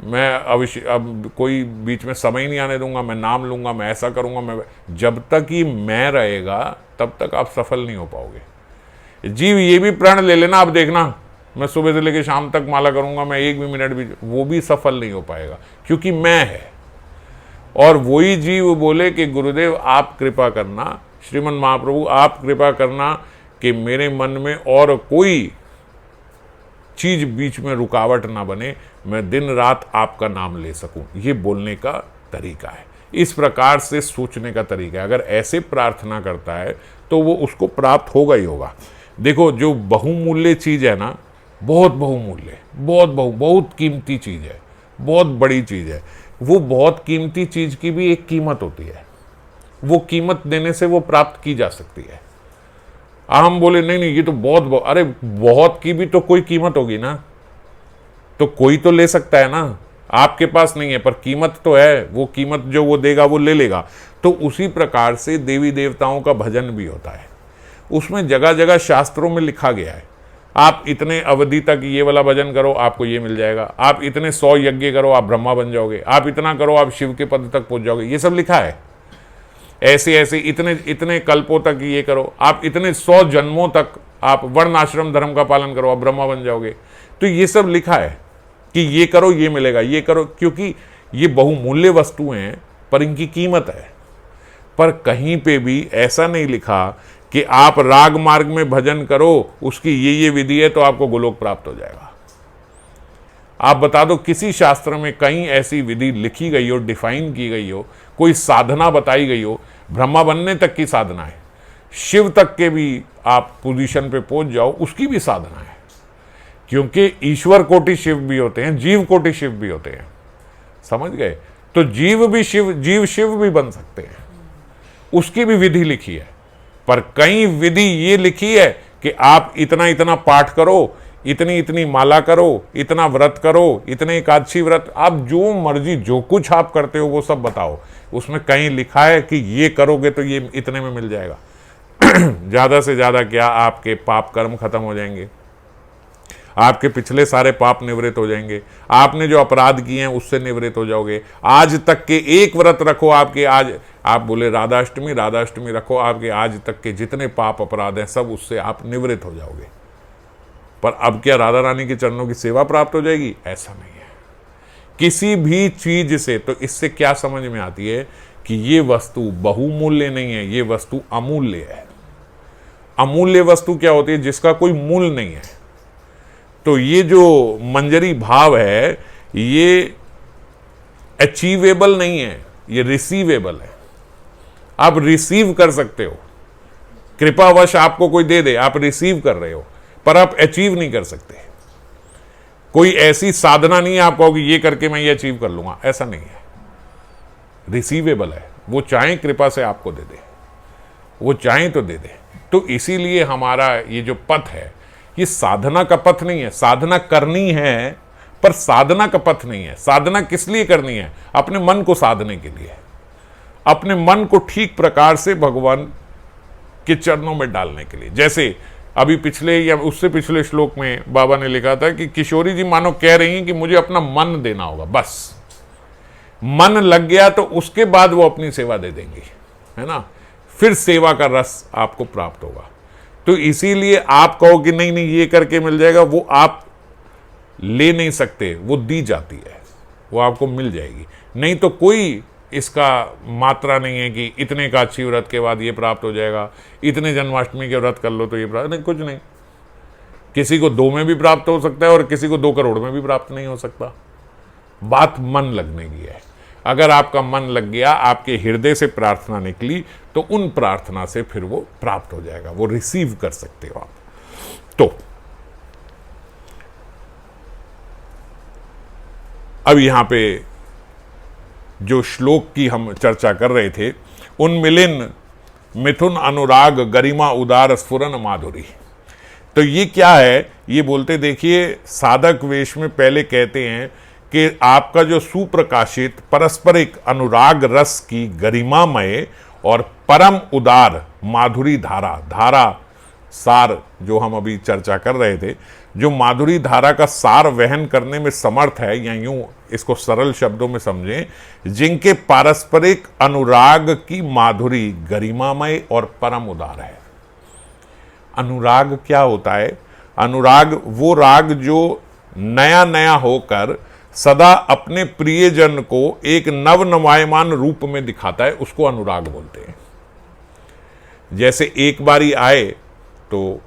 मैं अवश्य अब कोई बीच में समय ही नहीं आने दूंगा, मैं नाम लूंगा, मैं ऐसा करूंगा, मैं जब तक ही मैं रहेगा तब तक आप सफल नहीं हो पाओगे। जीव ये भी प्रण ले लेना, आप देखना मैं सुबह से लेकर शाम तक माला करूंगा, मैं एक भी मिनट भी, वो भी सफल नहीं हो पाएगा क्योंकि मैं है। और वही जीव बोले कि गुरुदेव आप कृपा करना, श्रीमन महाप्रभु आप कृपा करना कि मेरे मन में और कोई चीज बीच में रुकावट ना बने, मैं दिन रात आपका नाम ले सकूं। ये बोलने का तरीका है, इस प्रकार से सोचने का तरीका है। अगर ऐसे प्रार्थना करता है तो वो उसको प्राप्त होगा ही होगा। देखो जो बहुमूल्य चीज है ना, बहुत बहुमूल्य, बहुत कीमती चीज है, बहुत बड़ी चीज है, वो बहुत कीमती चीज की भी एक कीमत होती है, वो कीमत देने से वो प्राप्त की जा सकती है। हम बोले नहीं ये तो बहुत, अरे बहुत की भी तो कोई कीमत होगी ना, तो कोई तो ले सकता है ना। आपके पास नहीं है पर कीमत तो है, वो कीमत जो वो देगा वो ले लेगा। तो उसी प्रकार से देवी देवताओं का भजन भी होता है। उसमें जगह जगह शास्त्रों में लिखा गया है, आप इतने अवधि तक ये वाला भजन करो आपको ये मिल जाएगा, आप इतने 100 यज्ञ करो आप ब्रह्मा बन जाओगे, आप इतना करो आप शिव के पद तक पहुंच जाओगे, ये सब लिखा है। ऐसे ऐसे इतने इतने कल्पों तक ये करो, आप इतने 100 जन्मों तक आप वर्ण आश्रम धर्म का पालन करो आप ब्रह्मा बन जाओगे। तो ये सब लिखा है कि ये करो ये मिलेगा, ये करो, क्योंकि ये बहुमूल्य वस्तुएं हैं पर इनकी कीमत है। पर कहीं पे भी ऐसा नहीं लिखा कि आप राग मार्ग में भजन करो, उसकी ये विधि है तो आपको गोलोक प्राप्त हो जाएगा। आप बता दो किसी शास्त्र में कहीं ऐसी विधि लिखी गई हो, डिफाइन की गई हो, कोई साधना बताई गई हो? ब्रह्मा बनने तक की साधना है, शिव तक के भी आप पोजीशन पे पहुंच जाओ उसकी भी साधना है, क्योंकि ईश्वर कोटि शिव भी होते हैं, जीव कोटि शिव भी होते हैं, समझ गए? तो जीव भी शिव, जीव शिव भी बन सकते हैं, उसकी भी विधि लिखी है। पर कई विधि ये लिखी है कि आप इतना इतना पाठ करो, इतनी इतनी माला करो, इतना व्रत करो, इतने एकादशी व्रत, आप जो मर्जी जो कुछ आप करते हो वो सब बताओ। उसमें कहीं लिखा है कि ये करोगे तो ये इतने में मिल जाएगा। ज़्यादा से ज़्यादा क्या, आपके पाप कर्म खत्म हो जाएंगे, आपके पिछले सारे पाप निवृत्त हो जाएंगे, आपने जो अपराध किए हैं उससे निवृत्त हो जाओगे। आज तक के एक व्रत रखो, आपके आज आप बोले राधाष्टमी, राधाष्टमी रखो, आपके आज तक के जितने पाप अपराध हैं सब उससे आप निवृत्त हो जाओगे। पर अब क्या राधा रानी के चरणों की सेवा प्राप्त हो जाएगी? ऐसा नहीं है किसी भी चीज से। तो इससे क्या समझ में आती है कि ये वस्तु बहुमूल्य नहीं है, ये वस्तु अमूल्य है। अमूल्य वस्तु क्या होती है? जिसका कोई मूल्य नहीं है। तो ये जो मंजरी भाव है ये अचीवेबल नहीं है, ये रिसीवेबल है। आप रिसीव कर सकते हो, कृपावश आपको कोई दे दे, आप रिसीव कर रहे हो, पर आप अचीव नहीं कर सकते। कोई ऐसी साधना नहीं है आप कहोगे ये करके मैं ये अचीव कर लूंगा, ऐसा नहीं है। रिसीवेबल है, वो चाहे कृपा से आपको दे दे, वो चाहे तो दे दे। तो इसीलिए हमारा ये जो पथ है ये साधना का पथ नहीं है। साधना करनी है पर साधना का पथ नहीं है। साधना किस लिए करनी है? अपने मन को साधने के लिए, अपने मन को ठीक प्रकार से भगवान के चरणों में डालने के लिए। जैसे अभी पिछले या उससे पिछले श्लोक में बाबा ने लिखा था कि किशोरी जी मानो कह रही हैं कि मुझे अपना मन देना होगा, बस मन लग गया तो उसके बाद वो अपनी सेवा दे देंगी, है ना? फिर सेवा का रस आपको प्राप्त होगा। तो इसीलिए आप कहो कि नहीं नहीं ये करके मिल जाएगा, वो आप ले नहीं सकते, वो दी जाती है, वो आपको मिल जाएगी। नहीं तो कोई इसका मात्रा नहीं है कि इतने एकादशी व्रत के बाद ये प्राप्त हो जाएगा, इतने जन्माष्टमी के व्रत कर लो तो ये प्राप्त, नहीं, कुछ नहीं। किसी को 2 में भी प्राप्त हो सकता है और किसी को 2 करोड़ में भी प्राप्त नहीं हो सकता। बात मन लगने की है। अगर आपका मन लग गया, आपके हृदय से प्रार्थना निकली, तो उन प्रार्थना से फिर वो प्राप्त हो जाएगा, वो रिसीव कर सकते हो आप। तो अब यहां पे जो श्लोक की हम चर्चा कर रहे थे, उन्मिलिन मिथुन अनुराग गरिमा उदार स्फुरन माधुरी। तो ये क्या है? ये बोलते देखिए, साधक वेश में पहले कहते हैं कि आपका जो सुप्रकाशित पारस्परिक अनुराग रस की गरिमामय और परम उदार माधुरी धारा, धारा सार जो हम अभी चर्चा कर रहे थे, जो माधुरी धारा का सार वहन करने में समर्थ है, या यूं इसको सरल शब्दों में समझें, जिनके पारस्परिक अनुराग की माधुरी गरिमामय और परम उदार है। अनुराग क्या होता है? अनुराग वो राग जो नया नया होकर सदा अपने प्रियजन को एक नवनवायमान रूप में दिखाता है, उसको अनुराग बोलते हैं। जैसे एक बारी आए तो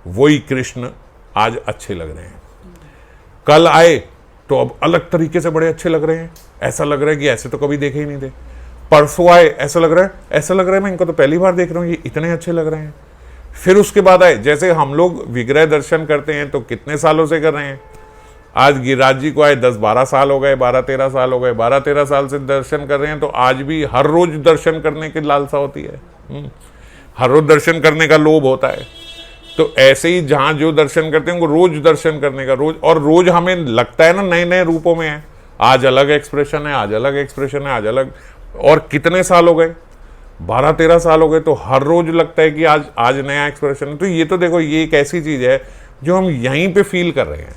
वही कृष्ण आज अच्छे लग रहे हैं, कल आए तो अब अलग तरीके से बड़े अच्छे लग रहे हैं, ऐसा लग रहा है कि ऐसे तो कभी देखे ही नहीं थे। परसों आए ऐसा लग रहा है मैं इनको तो पहली बार देख रहा हूं, ये इतने अच्छे लग रहे हैं। फिर उसके बाद आए, जैसे हम लोग विग्रह दर्शन करते हैं तो कितने सालों से कर रहे हैं, आज गिरिराज जी को आए 10-12 साल हो गए, 12-13 साल हो गए, 12-13 साल से दर्शन कर रहे हैं, तो आज भी हर रोज दर्शन करने की लालसा होती है, हर रोज दर्शन करने का लोभ होता है। तो ऐसे ही जहां जो दर्शन करते हैं वो रोज दर्शन करने का, रोज, और रोज हमें लगता है ना नए नए रूपों में है। आज अलग एक्सप्रेशन है, आज अलग एक्सप्रेशन है, आज अलग। और कितने साल हो गए, 12-13 साल हो गए, तो हर रोज लगता है कि आज आज नया एक्सप्रेशन है। तो ये तो देखो, ये एक ऐसी चीज है जो हम यहीं पे फील कर रहे हैं।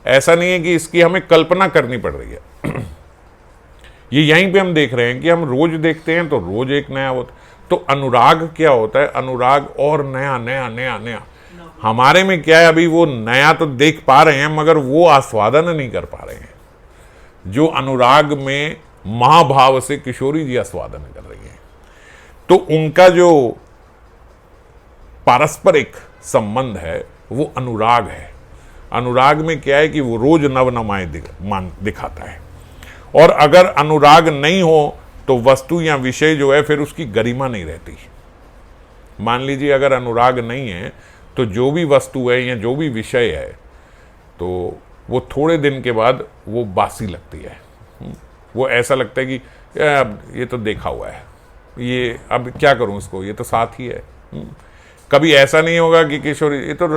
ऐसा नहीं है कि इसकी हमें कल्पना करनी पड़ रही है। ये यहीं पे हम देख रहे हैं कि हम रोज देखते हैं तो रोज एक नया होता। तो अनुराग क्या होता है, अनुराग और नया नया नया नया। हमारे में क्या है, अभी वो नया तो देख पा रहे हैं मगर वो आस्वादन नहीं कर पा रहे हैं। जो अनुराग में महाभाव से किशोरी जी आस्वादन कर रही हैं, तो उनका जो पारस्परिक संबंध है वो अनुराग है। अनुराग में क्या है कि वो रोज नवनवाएं दिखाता है। और अगर अनुराग नहीं हो तो वस्तु या विषय जो है फिर उसकी गरिमा नहीं रहती। मान लीजिए अगर अनुराग नहीं है तो जो भी वस्तु है या जो भी विषय है तो वो थोड़े दिन के बाद वो बासी लगती है। वो ऐसा लगता है कि ये तो देखा हुआ है, ये अब क्या करूं इसको, ये तो साथ ही है। कभी ऐसा नहीं होगा कि किशोरी ये तो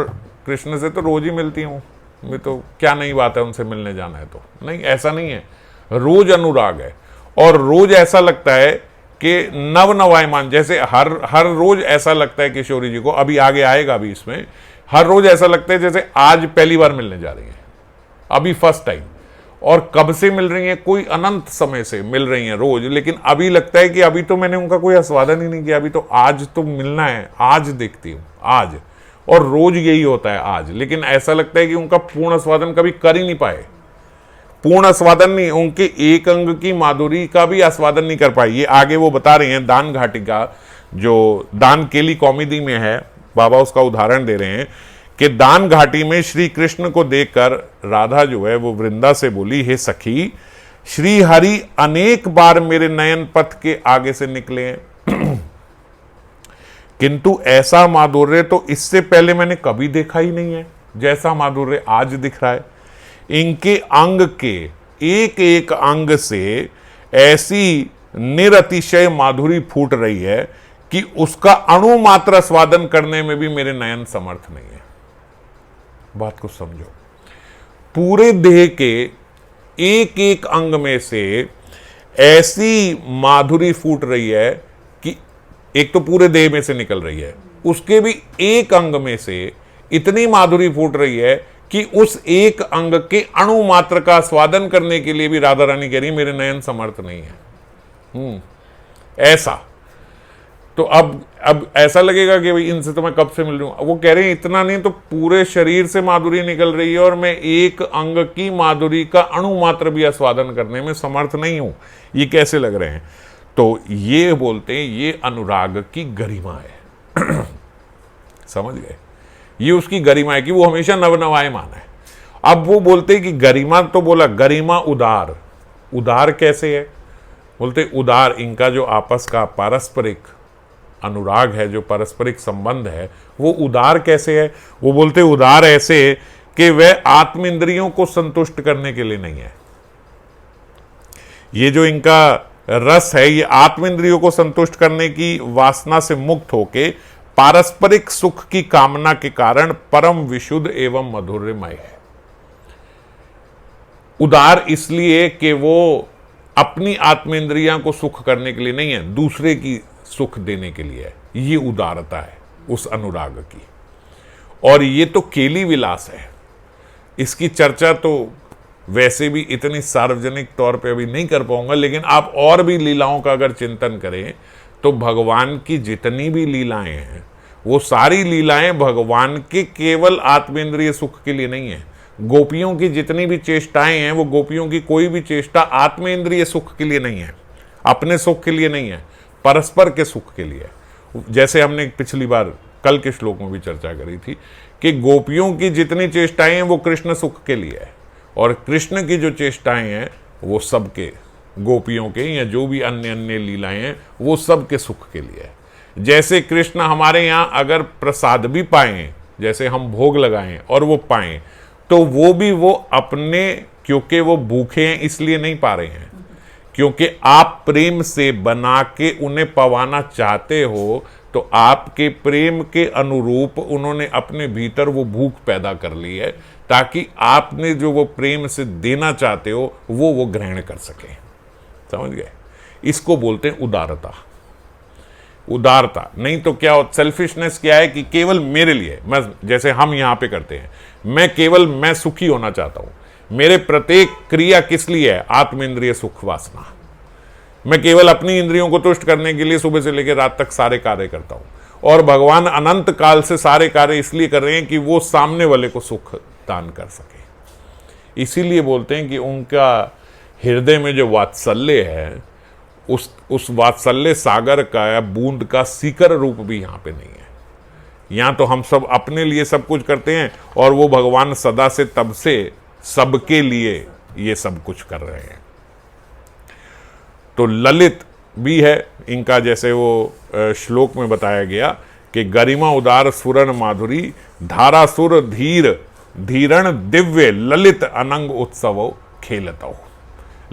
कृष्ण से तो रोज ही मिलती हूँ, मैं तो क्या नई बात है उनसे मिलने जाना है, तो नहीं, ऐसा नहीं है। रोज अनुराग है और रोज ऐसा लगता है कि नवनवायमान, जैसे हर रोज ऐसा लगता है किशोरी जी को, अभी आगे आएगा अभी इसमें, हर रोज ऐसा लगता है जैसे आज पहली बार मिलने जा रही हैं, अभी फर्स्ट टाइम। और कब से मिल रही हैं, कोई अनंत समय से मिल रही हैं रोज, लेकिन अभी लगता है कि अभी तो मैंने उनका कोई आस्वादन ही नहीं किया, अभी तो आज तो मिलना है, आज देखती हूँ आज। और रोज यही होता है आज, लेकिन ऐसा लगता है कि उनका पूर्ण आस्वादन कभी कर ही नहीं पाए। पूर्ण आस्वादन नहीं, उनके एक अंग की माधुरी का भी आस्वादन नहीं कर पाए। ये आगे वो बता रहे हैं, दान घाटिका जो दान केली कॉमेडी में है, बाबा उसका उदाहरण दे रहे हैं कि दान घाटी में श्री कृष्ण को देखकर राधा जो है वो वृंदा से बोली, हे सखी, श्री हरि अनेक बार मेरे नयन पथ के आगे से निकले हैं, किंतु ऐसा माधुर्य तो इससे पहले मैंने कभी देखा ही नहीं है जैसा माधुर्य आज दिख रहा है। इनके अंग के एक एक अंग से ऐसी निरतिशय माधुरी फूट रही है कि उसका अणु मात्र स्वादन करने में भी मेरे नयन समर्थ नहीं है। बात को समझो, पूरे देह के एक एक अंग में से ऐसी माधुरी फूट रही है कि एक तो पूरे देह में से निकल रही है, उसके भी एक अंग में से इतनी माधुरी फूट रही है कि उस एक अंग के अणु मात्र का स्वादन करने के लिए भी राधा रानी कह रही है मेरे नयन समर्थ नहीं है। ऐसा तो अब ऐसा लगेगा कि भाई इनसे तो मैं कब से मिल रही हूं। वो कह रहे हैं इतना नहीं तो पूरे शरीर से माधुरी निकल रही है और मैं एक अंग की माधुरी का अणु मात्र भी आस्वादन करने में समर्थ नहीं हूं। ये कैसे लग रहे हैं? तो ये बोलते हैं ये अनुराग की गरिमा है। समझ गए? ये उसकी गरिमा है कि वो हमेशा नवनवायमान है। अब वो बोलते हैं कि गरिमा, तो बोला गरिमा उदार। उदार कैसे है? बोलते उदार, इनका जो आपस का पारस्परिक अनुराग है, जो पारस्परिक संबंध है, वो उदार कैसे है? वो बोलते उदार ऐसे कि वह आत्म इंद्रियों को संतुष्ट करने के लिए नहीं है। ये जो इनका रस है, ये आत्म इंद्रियों को संतुष्ट करने की वासना से मुक्त होके पारस्परिक सुख की कामना के कारण परम विशुद्ध एवं मधुर्यमय है। उदार इसलिए कि वो अपनी आत्मेंद्रियां को सुख करने के लिए नहीं है, दूसरे की सुख देने के लिए है। ये उदारता है उस अनुराग की। और ये तो केली विलास है। इसकी चर्चा तो वैसे भी इतनी सार्वजनिक तौर पे अभी नहीं कर पाऊंगा, लेकिन आप और भी लीलाओं का अगर चिंतन करें तो भगवान की जितनी भी लीलाएं हैं वो सारी लीलाएं भगवान के केवल आत्मेंद्रिय सुख के लिए नहीं है। गोपियों की जितनी भी चेष्टाएं हैं वो गोपियों की कोई भी चेष्टा आत्मेंद्रिय सुख के लिए नहीं है, अपने सुख के लिए नहीं है, परस्पर के सुख के लिए। जैसे हमने पिछली बार कल के श्लोक में भी चर्चा करी थी कि गोपियों की जितनी चेष्टाएं हैं वो कृष्ण सुख के लिए है, और कृष्ण की जो चेष्टाएं हैं वो सबके, गोपियों के या जो भी अन्य अन्य लीलाएं हैं वो सबके सुख के लिए है। जैसे कृष्ण हमारे यहाँ अगर प्रसाद भी पाएं, जैसे हम भोग लगाएं और वो पाएं, तो वो भी वो अपने, क्योंकि वो भूखे हैं इसलिए नहीं पा रहे हैं, क्योंकि आप प्रेम से बना के उन्हें पवाना चाहते हो, तो आपके प्रेम के अनुरूप उन्होंने अपने भीतर वो भूख पैदा कर ली है, ताकि आपने जो वो प्रेम से देना चाहते हो वो ग्रहण कर सके। समझ गए? इसको बोलते हैं उदारता। उदारता नहीं तो क्या हो, सेल्फिशनेस क्या है कि केवल मेरे लिए, मैं जैसे हम यहां पे करते हैं, मैं सुखी होना चाहता हूं। मेरे प्रत्येक क्रिया किस लिए है? आत्म इंद्रिय सुख वासना। मैं केवल अपनी इंद्रियों को तुष्ट करने के लिए सुबह से लेकर रात तक सारे कार्य करता हूं, और भगवान अनंत काल से सारे कार्य इसलिए कर रहे हैं कि वो सामने वाले को सुख दान कर सके। इसीलिए बोलते हैं कि उनका हृदय में जो वात्सल्य है, उस वात्सल्य सागर का बूंद का सीकर रूप भी यहां पे नहीं है। यहां तो हम सब अपने लिए सब कुछ करते हैं, और वो भगवान सदा से तब से सबके लिए ये सब कुछ कर रहे हैं। तो ललित भी है इनका, जैसे वो श्लोक में बताया गया कि गरिमा उदार सुरन माधुरी धारासुर धीर धीरण दिव्य ललित अनंग उत्सव खेलतौ।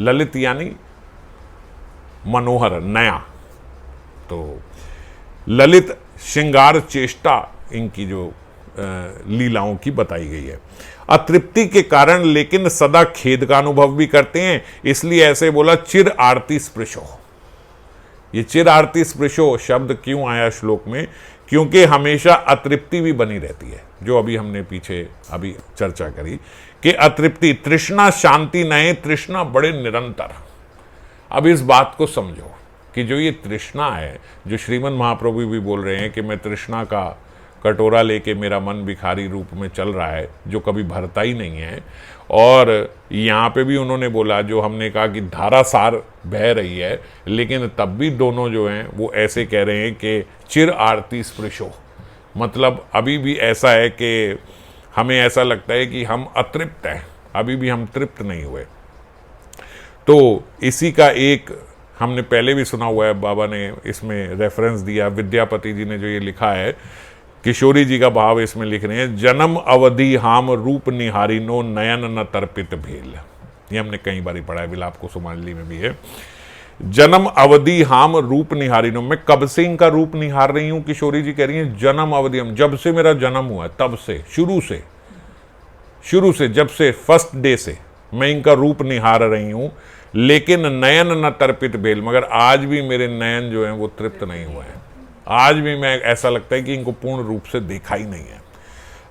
ललित यानी मनोहर, नया। तो ललित श्रृंगार चेष्टा इनकी जो लीलाओं की बताई गई है। अतृप्ति के कारण लेकिन सदा खेद का अनुभव भी करते हैं, इसलिए ऐसे बोला चिर आरती स्पृशो। ये चिर आरती स्पृशो शब्द क्यों आया श्लोक में? क्योंकि हमेशा अतृप्ति भी बनी रहती है, जो अभी हमने पीछे अभी चर्चा करी कि अतृप्ति, तृष्णा शांति नहीं, तृष्णा बड़े निरंतर। अब इस बात को समझो कि जो ये तृष्णा है, जो श्रीमन महाप्रभु भी बोल रहे हैं कि मैं तृष्णा का कटोरा लेके मेरा मन भिखारी रूप में चल रहा है, जो कभी भरता ही नहीं है। और यहाँ पे भी उन्होंने बोला, जो हमने कहा कि धारासार बह रही है, लेकिन तब भी दोनों जो हैं वो ऐसे कह रहे हैं कि चिर आरती स्पृशो, मतलब अभी भी ऐसा है कि हमें ऐसा लगता है कि हम अतृप्त हैं, अभी भी हम तृप्त नहीं हुए। तो इसी का एक हमने पहले भी सुना हुआ है, बाबा ने इसमें रेफरेंस दिया, विद्यापति जी ने जो ये लिखा है, किशोरी जी का भाव इसमें लिख रहे हैं, जन्म अवधि हाम रूप निहारिनो नयन न तर्पित भेल। ये हमने कई बार पढ़ा है, विलाप कुसुमांजलि में भी है। जन्म अवधि हाम रूप निहारिनो, मैं कब से इनका रूप निहार रही हूं, किशोरी जी कह रही हैं जन्म अवधि, हम जब से मेरा जन्म हुआ तब से, शुरू से जब से फर्स्ट डे से मैं इनका रूप निहार रही हूं, लेकिन नयन न तर्पित भेल, मगर आज भी मेरे नयन जो हैं वो तृप्त नहीं हुए हैं। आज भी मैं ऐसा लगता है कि इनको पूर्ण रूप से देखा ही नहीं है।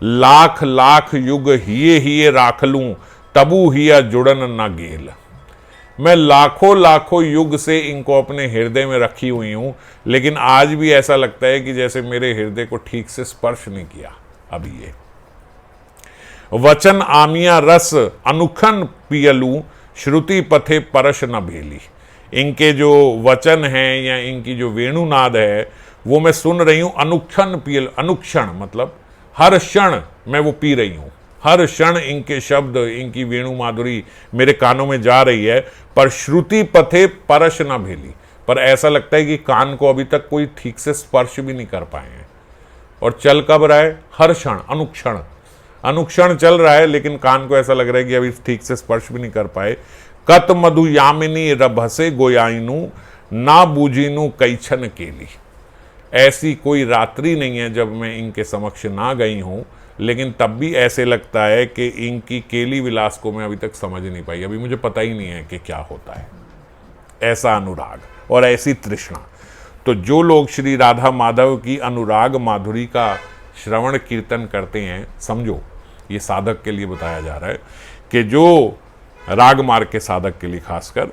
लाख लाख युग हिये राख लूं, तबू हिया जुड़न न गेल। मैं लाखों लाखों युग से इनको अपने हृदय में रखी हुई हूं, लेकिन आज भी ऐसा लगता है कि जैसे मेरे हृदय को ठीक से स्पर्श नहीं किया अभी ये। वचन आमिया रस अनुखन पियलू, श्रुति पथे परश न भेली। इनके जो वचन हैं या इनकी जो वेणुनाद है वो मैं सुन रही हूं, अनुक्षण पियल, अनुक्षण मतलब हर क्षण मैं वो पी रही हूं, हर क्षण इनके शब्द, इनकी वेणु माधुरी मेरे कानों में जा रही है, पर श्रुति पथे परश न भेली, पर ऐसा लगता है कि कान को अभी तक कोई ठीक से स्पर्श भी नहीं कर पाए हैं। और चल कब रहा है? हर क्षण, अनुक्षण चल रहा है, लेकिन कान को ऐसा लग रहा है कि अभी ठीक से स्पर्श भी नहीं कर पाए। कत मधु यामिनी रभसे गोयाइनु, ना बूझीनु कैछन केली। ऐसी कोई रात्रि नहीं है जब मैं इनके समक्ष ना गई हूं, लेकिन तब भी ऐसे लगता है कि इनकी केली विलास को मैं अभी तक समझ नहीं पाई, अभी मुझे पता ही नहीं है कि क्या होता है। ऐसा अनुराग और ऐसी तृष्णा। तो जो लोग श्री राधा माधव की अनुराग माधुरी का श्रवण कीर्तन करते हैं, समझो ये साधक के लिए बताया जा रहा है कि जो राग मार्ग के साधक के लिए खासकर,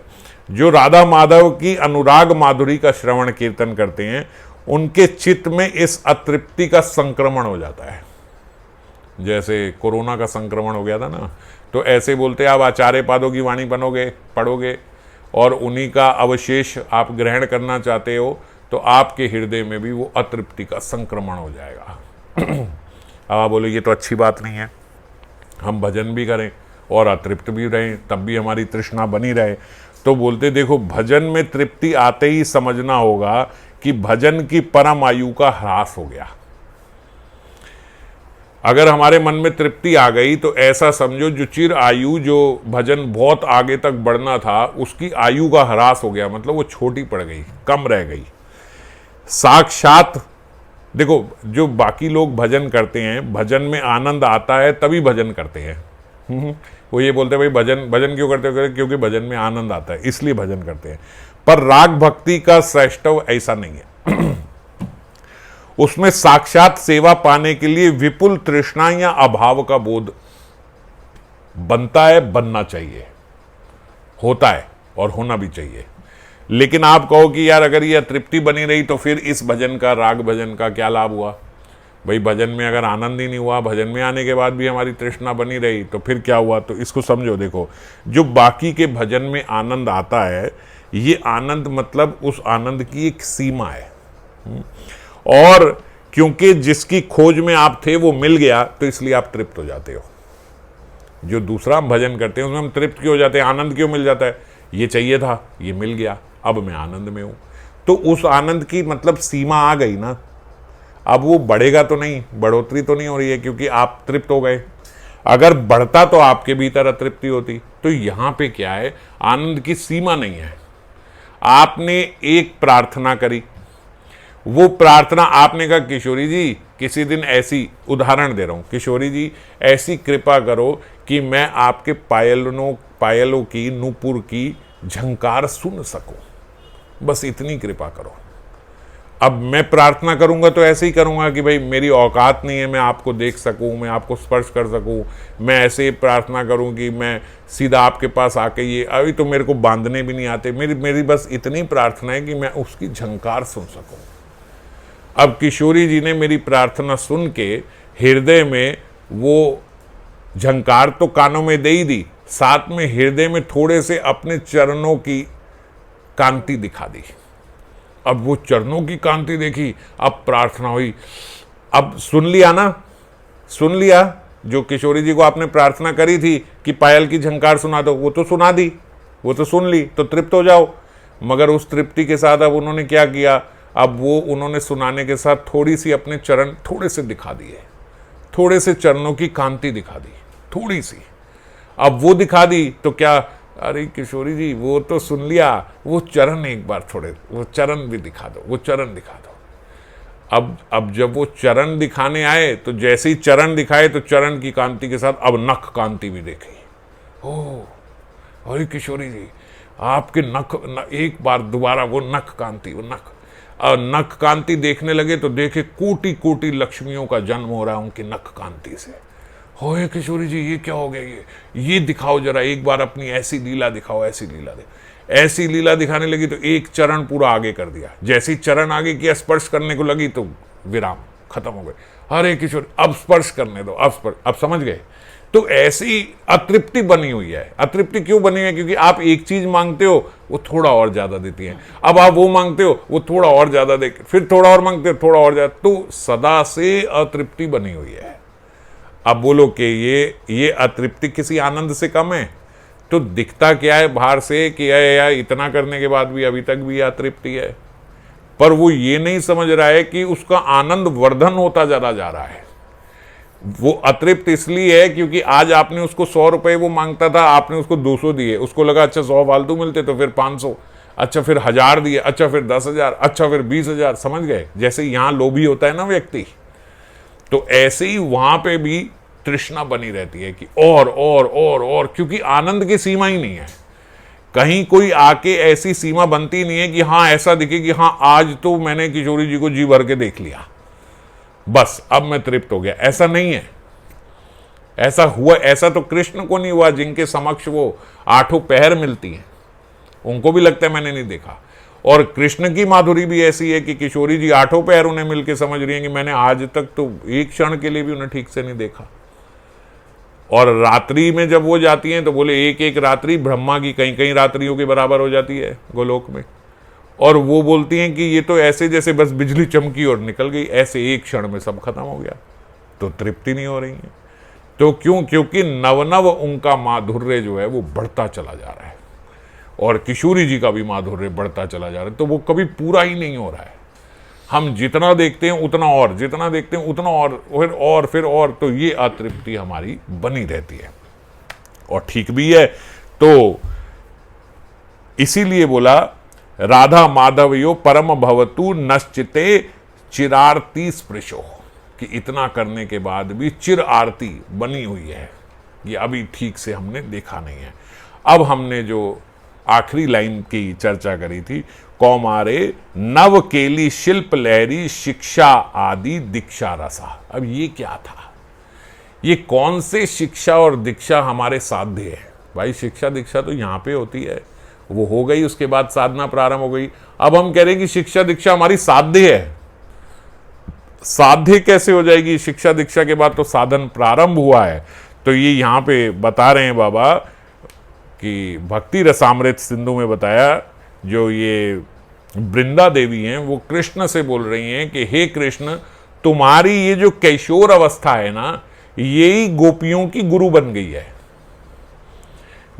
जो राधा माधव की अनुराग माधुरी का श्रवण कीर्तन करते हैं, उनके चित्त में इस अतृप्ति का संक्रमण हो जाता है। जैसे कोरोना का संक्रमण हो गया था ना, तो ऐसे बोलते आप आचार्य पादों की वाणी बनोगे, पढ़ोगे और उन्हीं का अवशेष आप ग्रहण करना चाहते हो, तो आपके हृदय में भी वो अतृप्ति का संक्रमण हो जाएगा। अब आप बोले ये तो अच्छी बात नहीं है, हम भजन भी करें और अतृप्त भी रहें, तब भी हमारी तृष्णा बनी रहे। तो बोलते देखो, भजन में तृप्ति आते ही समझना होगा कि भजन की परम आयु का ह्रास हो गया। अगर हमारे मन में तृप्ति आ गई तो ऐसा समझो जो चिर आयु, जो भजन बहुत आगे तक बढ़ना था, उसकी आयु का ह्रास हो गया, मतलब वो छोटी पड़ गई, कम रह गई। साक्षात देखो, जो बाकी लोग भजन करते हैं, भजन में आनंद आता है तभी भजन करते हैं। वो ये बोलते हैं भाई भजन भजन क्यों करते हो, क्योंकि भजन में आनंद आता है इसलिए भजन करते हैं। पर राग भक्ति का श्रेष्ठव ऐसा नहीं है। उसमें साक्षात सेवा पाने के लिए विपुल तृष्णा या अभाव का बोध बनता है, बनना चाहिए, होता है और होना भी चाहिए। लेकिन आप कहो कि यार अगर ये तृप्ति बनी रही तो फिर इस भजन का, राग भजन का क्या लाभ हुआ? भाई भजन में अगर आनंद ही नहीं हुआ, भजन में आने के बाद भी हमारी तृष्णा बनी रही, तो फिर क्या हुआ? तो इसको समझो। देखो, जो बाकी के भजन में आनंद आता है, ये आनंद मतलब उस आनंद की एक सीमा है। और क्योंकि जिसकी खोज में आप थे वो मिल गया, तो इसलिए आप तृप्त हो जाते हो। जो दूसरा हम भजन करते हैं उसमें हम तृप्त क्यों हो जाते हैं? आनंद क्यों मिल जाता है? ये चाहिए था, ये मिल गया, अब मैं आनंद में हूं। तो उस आनंद की मतलब सीमा आ गई ना। अब वो बढ़ेगा तो नहीं, बढ़ोतरी तो नहीं हो रही है, क्योंकि आप तृप्त हो गए। अगर बढ़ता तो आपके भीतर अतृप्ति होती। तो यहां पे क्या है, आनंद की सीमा नहीं है। आपने एक प्रार्थना करी, वो प्रार्थना आपने कहा किशोरी जी किसी दिन ऐसी, उदाहरण दे रहा हूं, किशोरी जी ऐसी कृपा करो कि मैं आपके पायलों की, नूपुर की झंकार सुन सकूं, बस इतनी कृपा करो। अब मैं प्रार्थना करूंगा तो ऐसे ही करूंगा कि भाई मेरी औकात नहीं है मैं आपको देख सकूं, मैं आपको स्पर्श कर सकूं। मैं ऐसे ही प्रार्थना करूं कि मैं सीधा आपके पास आके, ये अभी तो मेरे को बांधने भी नहीं आते, मेरी बस इतनी प्रार्थना है कि मैं उसकी झंकार सुन सकूं। अब किशोरी जी ने मेरी प्रार्थना सुन के हृदय में वो झंकार तो कानों में दे ही दी, साथ में हृदय में थोड़े से अपने चरणों की कांति दिखा दी। अब वो चरणों की कांति देखी, अब प्रार्थना हुई। अब सुन लिया ना, सुन लिया। जो किशोरी जी को आपने प्रार्थना करी थी कि पायल की झंकार सुना दो, वो तो सुना दी, वो तो सुन ली, तो तृप्त हो जाओ। मगर उस तृप्ति के साथ अब उन्होंने क्या किया, अब वो उन्होंने सुनाने के साथ थोड़ी सी अपने चरण थोड़े से दिखा दिए, थोड़े से चरणों की कांति दिखा दी, थोड़ी सी। अब वो दिखा दी तो क्या, अरे किशोरी जी वो तो सुन लिया, वो चरण एक बार थोड़े, वो चरण भी दिखा दो, वो चरण दिखा दो। अब जब वो चरण दिखाने आए तो जैसे ही चरण दिखाए तो चरण की कांति के साथ अब नख कांति भी देखी। ओह अरे किशोरी जी आपके नख एक बार दोबारा वो नख कांति, वो नख कांति देखने लगे तो देखे कोटि कोटि लक्ष्मियों का जन्म हो रहा है उनकी नख कांति से। होए किशोरी जी ये क्या हो गया, ये दिखाओ जरा, एक बार अपनी ऐसी लीला दिखाओ, ऐसी लीला ऐसी लीला दिखाने लगी तो एक चरण पूरा आगे कर दिया। जैसे ही चरण आगे किया, स्पर्श करने को लगी तो विराम, खत्म हो गए। अरे किशोर अब स्पर्श करने दो, अब स्पर्श, अब समझ गए। तो ऐसी अतृप्ति बनी हुई है। अतृप्ति क्यों बनी है? क्योंकि आप एक चीज मांगते हो वो थोड़ा और ज्यादा देती है, अब आप वो मांगते हो वो थोड़ा और ज्यादा दे, फिर थोड़ा और मांगते हो थोड़ा और ज्यादा, तो सदा से अतृप्ति बनी हुई है। अब बोलो कि ये अतृप्ति किसी आनंद से कम है? तो दिखता क्या है बाहर से कि यार इतना करने के बाद भी अभी तक भी अतृप्ति है, पर वो ये नहीं समझ रहा है कि उसका आनंद वर्धन होता चला जा रहा है। वो अतृप्त इसलिए है क्योंकि आज आपने उसको 100 रुपए वो मांगता था, आपने उसको 200 दिए, उसको लगा अच्छा 100 फालतू मिलते तो फिर 500, अच्छा फिर 1000 दिए, अच्छा फिर 10,000, अच्छा फिर 20,000। समझ गए? जैसे यहां लोभी होता है ना व्यक्ति, तो ऐसे ही वहां पे भी तृष्णा बनी रहती है कि और, क्योंकि आनंद की सीमा ही नहीं है। कहीं कोई आके ऐसी सीमा बनती नहीं है कि हाँ ऐसा दिखे कि हाँ आज तो मैंने किशोरी जी को जी भर के देख लिया, बस अब मैं तृप्त हो गया। ऐसा नहीं है। ऐसा हुआ, ऐसा तो कृष्ण को नहीं हुआ जिनके समक्ष वो 8 पहर मिलती हैं, उनको भी लगता है मैंने नहीं देखा। और कृष्ण की माधुरी भी ऐसी है कि किशोरी जी 8 पहर उन्हें मिलकर समझ रही है कि मैंने आज तक तो एक क्षण के लिए भी उन्हें ठीक से नहीं देखा। और रात्रि में जब वो जाती हैं तो बोले एक एक रात्रि ब्रह्मा की कई कई रात्रियों के बराबर हो जाती है गोलोक में। और वो बोलती हैं कि ये तो ऐसे जैसे बस बिजली चमकी और निकल गई, ऐसे एक क्षण में सब खत्म हो गया। तो तृप्ति नहीं हो रही है। तो क्यों? क्योंकि नव उनका माधुर्य जो है वो बढ़ता चला जा रहा है, और किशोरी जी का भी माधुर्य बढ़ता चला जा रहा है, तो वो कभी पूरा ही नहीं हो रहा है। हम जितना देखते हैं उतना और, जितना देखते हैं उतना और फिर और, तो ये अतृप्ति हमारी बनी रहती है। और ठीक भी है। तो इसीलिए बोला राधा माधवयो परम भवतु नश्चिते चिरारती स्पृशो, कि इतना करने के बाद भी चिर आरती बनी हुई है, ये अभी ठीक से हमने देखा नहीं है। अब हमने जो आखिरी लाइन की चर्चा करी थी, कौमारे नव केली शिल्प लहरी शिक्षा आदि दीक्षा रसा। अब ये क्या था, ये कौन से शिक्षा और दीक्षा हमारे साध्य है? भाई शिक्षा दीक्षा तो यहां पे होती है, वो हो गई, उसके बाद साधना प्रारंभ हो गई। अब हम कह रहे हैं कि शिक्षा दीक्षा हमारी साध्य है। साध्य कैसे हो जाएगी? शिक्षा दीक्षा के बाद तो साधन प्रारंभ हुआ है। तो ये यहां पे बता रहे हैं बाबा कि भक्ति रसामृत सिंधु में बताया, जो ये वृंदा देवी हैं वो कृष्ण से बोल रही हैं कि हे कृष्ण, तुम्हारी ये जो किशोर अवस्था है ना, यही गोपियों की गुरु बन गई है।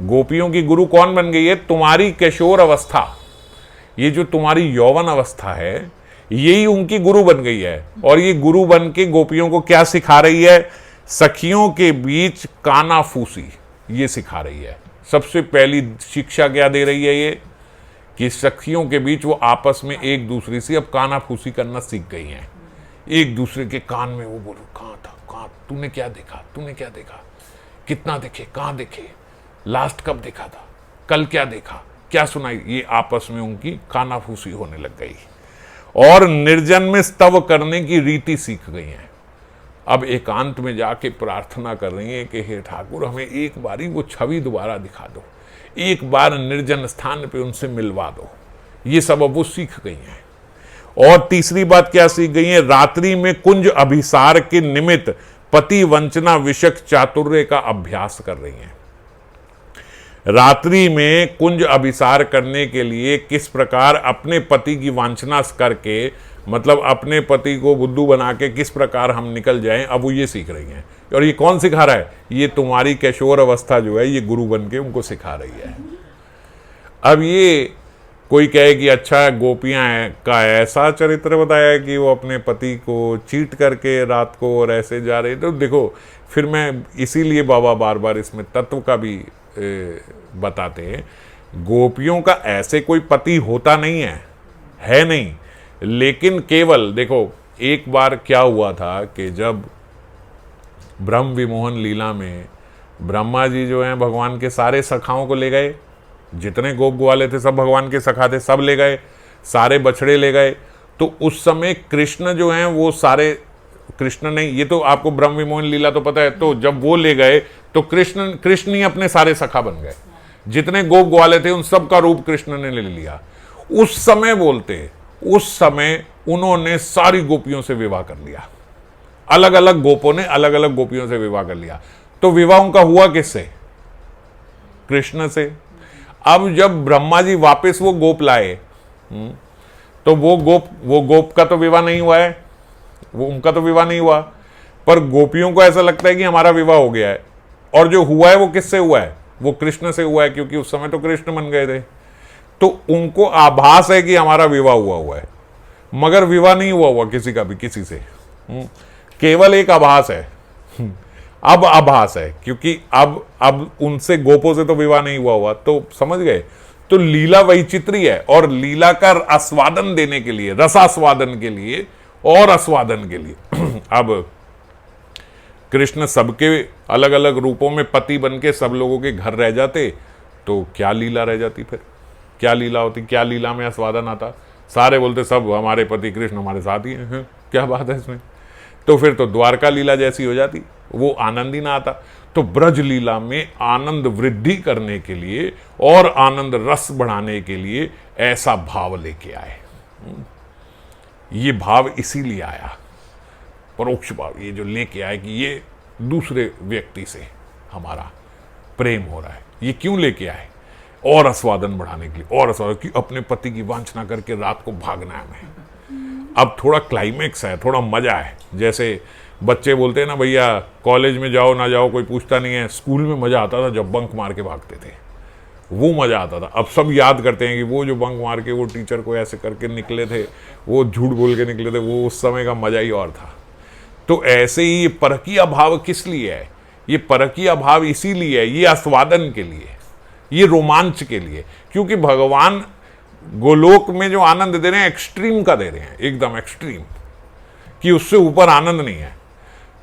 गोपियों की गुरु कौन बन गई है? तुम्हारी किशोर अवस्था, ये जो तुम्हारी यौवन अवस्था है, यही उनकी गुरु बन गई है। और ये गुरु बन के गोपियों को क्या सिखा रही है? सखियों के बीच कानाफूसी, ये सिखा रही है। सबसे पहली शिक्षा क्या दे रही है ये, कि सखियों के बीच वो आपस में एक दूसरे से अब कानाफूसी करना सीख गई हैं। एक दूसरे के कान में वो बोलो, कहाँ था, कहाँ, तूने क्या देखा, तूने क्या देखा, कितना देखे, कहाँ देखे, लास्ट कब देखा था, कल क्या देखा, क्या सुनाई, ये आपस में उनकी कानाफूसी होने लग गई। और निर्जन में स्तव करने की रीति सीख गई हैं। अब एकांत में जाके प्रार्थना कर रही है कि हे ठाकुर, हमें एक बारी वो छवि दोबारा दिखा दो, एक बार निर्जन स्थान पे उनसे मिलवा दो। ये सब अब वो सीख गई हैं। और तीसरी बात क्या सीख गई है? रात्रि में कुंज अभिसार के निमित्त पति वंचना विषक चातुर्य का अभ्यास कर रही हैं। रात्रि में कुंज अभिसार करने के लिए किस प्रकार अपने पति की वांछना करके, मतलब अपने पति को बुद्धू बना के किस प्रकार हम निकल जाएं, अब वो ये सीख रही हैं। और ये कौन सिखा रहा है? ये तुम्हारी किशोर अवस्था जो है, ये गुरु बन के उनको सिखा रही है। अब ये कोई कहे कि अच्छा, गोपियां का ऐसा चरित्र बताया है कि वो अपने पति को चीट करके रात को और ऐसे जा रहे, तो देखो फिर मैं इसीलिए बाबा बार बार इसमें तत्व का भी बताते हैं। गोपियों का ऐसे कोई पति होता नहीं है नहीं, लेकिन केवल देखो, एक बार क्या हुआ था कि जब ब्रह्म विमोहन लीला में ब्रह्मा जी जो हैं भगवान के सारे सखाओं को ले गए, जितने गोप ग्वाले थे सब भगवान के सखा थे, सब ले गए, सारे बछड़े ले गए। तो उस समय कृष्ण जो हैं वो सारे, कृष्ण नहीं, ये तो आपको ब्रह्म विमोहन लीला तो पता है, तो जब वो ले गए तो कृष्ण ही अपने सारे सखा बन गए। जितने गोप ग्वाले थे उन सब का रूप कृष्ण ने ले लिया। उस समय बोलते, उस समय उन्होंने सारी गोपियों से विवाह कर लिया। अलग अलग गोपों ने अलग अलग गोपियों से विवाह कर लिया। तो विवाह उनका हुआ किससे? कृष्ण से। अब जब ब्रह्मा जी वापस वो गोप लाए, तो वो गोप का तो विवाह नहीं हुआ है, वो उनका तो विवाह नहीं हुआ, पर गोपियों को ऐसा लगता है कि हमारा विवाह हो गया है। और जो हुआ है वो किससे हुआ है? वो कृष्ण से हुआ है, क्योंकि उस समय तो कृष्ण बन गए थे। तो उनको आभास है कि हमारा विवाह हुआ है, मगर विवाह नहीं हुआ किसी का भी किसी से, केवल एक आभास है। अब आभास है, क्योंकि अब उनसे गोपों से तो विवाह नहीं हुआ, तो समझ गए। तो लीला वैचित्री है, और लीला का आस्वादन देने के लिए, रसास्वादन के लिए और आस्वादन के लिए अब कृष्ण सबके अलग अलग रूपों में पति बन के सब लोगों के घर रह जाते, तो क्या लीला रह जाती? फिर क्या लीला होती? क्या लीला में आस्वादन आता? सारे बोलते सब हमारे पति कृष्ण हमारे साथ ही हैं, क्या बात है इसमें? तो फिर तो द्वारका लीला जैसी हो जाती, वो आनंद ही ना आता। तो ब्रज लीला में आनंद वृद्धि करने के लिए और आनंद रस बढ़ाने के लिए ऐसा भाव लेके आए। ये भाव इसीलिए आया, परोक्ष भाव, ये जो लेके आए कि ये दूसरे व्यक्ति से हमारा प्रेम हो रहा है। ये क्यों लेके आए? और आस्वादन बढ़ाने के लिए, और आस्वादन कि अपने पति की वांछना करके रात को भागना है हमें। अब थोड़ा क्लाइमेक्स है, थोड़ा मजा है। जैसे बच्चे बोलते हैं ना, भैया कॉलेज में जाओ ना जाओ कोई पूछता नहीं है, स्कूल में मजा आता था जब बंक मार के भागते थे, वो मजा आता था। अब सब याद करते हैं कि वो जो बंक मार के वो टीचर को ऐसे करके निकले थे, वो झूठ बोल के निकले थे, वो उस समय का मजा ही और था। तो ऐसे ही ये परकीय भाव किस लिए है? ये परकीय भाव इसीलिए है, ये आस्वादन के लिए, ये रोमांच के लिए, क्योंकि भगवान गोलोक में जो आनंद दे रहे हैं एक्सट्रीम का दे रहे हैं, एकदम एक्सट्रीम। कि उससे ऊपर आनंद नहीं है।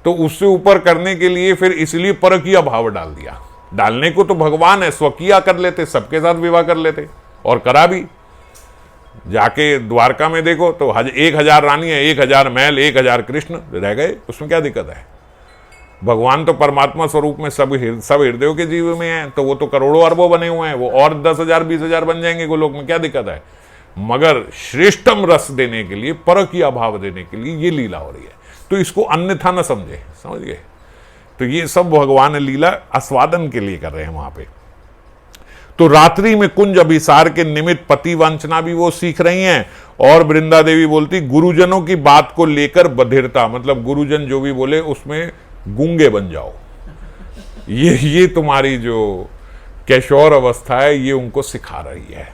तो उससे ऊपर करने के लिए फिर इसलिए परकीय भाव डाल दिया। डालने को तो भगवान है, स्वकीय कर लेते, सबके साथ विवाह कर लेते, और करा भी। जाके द्वारका में देखो तो 1000 रानी है, 1000 महल, 1000 कृष्ण रह गए, उसमें क्या दिक्कत है? भगवान तो परमात्मा स्वरूप में सब हृदयों के जीव में है, तो वो तो करोड़ों अरबों बने हुए हैं, वो और 10,000 20,000 बन जाएंगे गोलोक में, क्या दिक्कत है? मगर श्रेष्ठम रस देने के लिए, परकीय भाव देने के लिए ये लीला हो रही है, तो इसको अन्यथा न समझे, समझ गए? तो ये सब भगवान लीला आस्वादन के लिए कर रहे हैं वहां पे। तो रात्रि में कुंज अभिसार के निमित्त पति वंचना भी वो सीख रही हैं। और वृंदा देवी बोलती गुरुजनों की बात को लेकर बधिरता, मतलब गुरुजन जो भी बोले उसमें गूंगे बन जाओ। ये तुम्हारी जो कैशोर अवस्था है ये उनको सिखा रही है,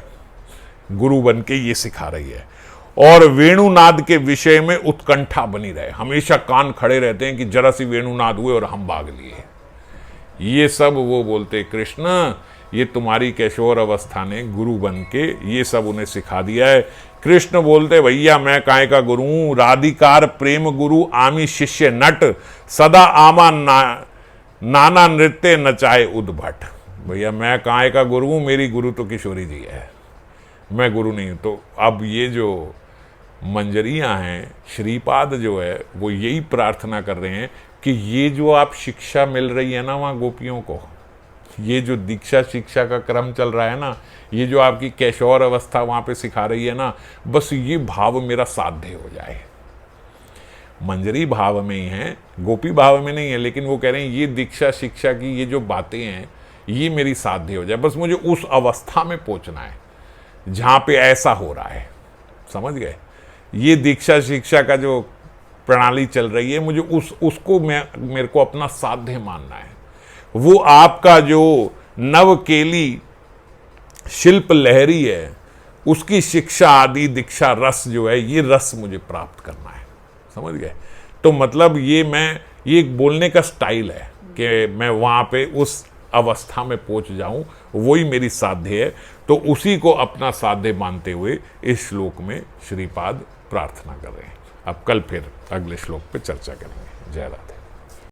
गुरु बन के ये सिखा रही है। और वेणुनाद के विषय में उत्कंठा बनी रहे, हमेशा कान खड़े रहते हैं कि जरा सी वेणुनाद हुए और हम भाग लिए। ये सब वो बोलते कृष्ण ये तुम्हारी कैशोर अवस्था ने गुरु बन के ये सब उन्हें सिखा दिया है। कृष्ण बोलते भैया मैं काय का गुरु हूं, राधिकार प्रेम गुरु आमी शिष्य नट, सदा आमा नाना नृत्य नचाए उद्भट। भैया मैं काय का गुरु हूं, मेरी गुरु तो किशोरी जी है, मैं गुरु नहीं हूं। तो अब ये जो मंजरियां हैं, श्रीपाद जो है वो यही प्रार्थना कर रहे हैं कि ये जो आप शिक्षा मिल रही है ना वहाँ गोपियों को, ये जो दीक्षा शिक्षा का क्रम चल रहा है ना, ये जो आपकी कैशोर अवस्था वहाँ पे सिखा रही है ना, बस ये भाव मेरा साध्य हो जाए। मंजरी भाव में ही है, गोपी भाव में नहीं है, लेकिन वो कह रहे हैं ये दीक्षा शिक्षा की ये जो बातें हैं ये मेरी साध्य हो जाए, बस मुझे उस अवस्था में पहुँचना है जहाँ पे ऐसा हो रहा है, समझ गए? ये दीक्षा शिक्षा का जो प्रणाली चल रही है, मुझे उसको मेरे को अपना साध्य मानना है। वो आपका जो नवकेली शिल्प लहरी है उसकी शिक्षा आदि दीक्षा रस जो है, ये रस मुझे प्राप्त करना है, समझ गए? तो मतलब ये एक बोलने का स्टाइल है कि मैं वहाँ पे उस अवस्था में पहुँच जाऊँ, वही मेरी साध्य है। तो उसी को अपना साध्य मानते हुए इस श्लोक में श्रीपाद प्रार्थना कर रहे हैं। अब कल फिर अगले श्लोक पे चर्चा करेंगे। जय राधे।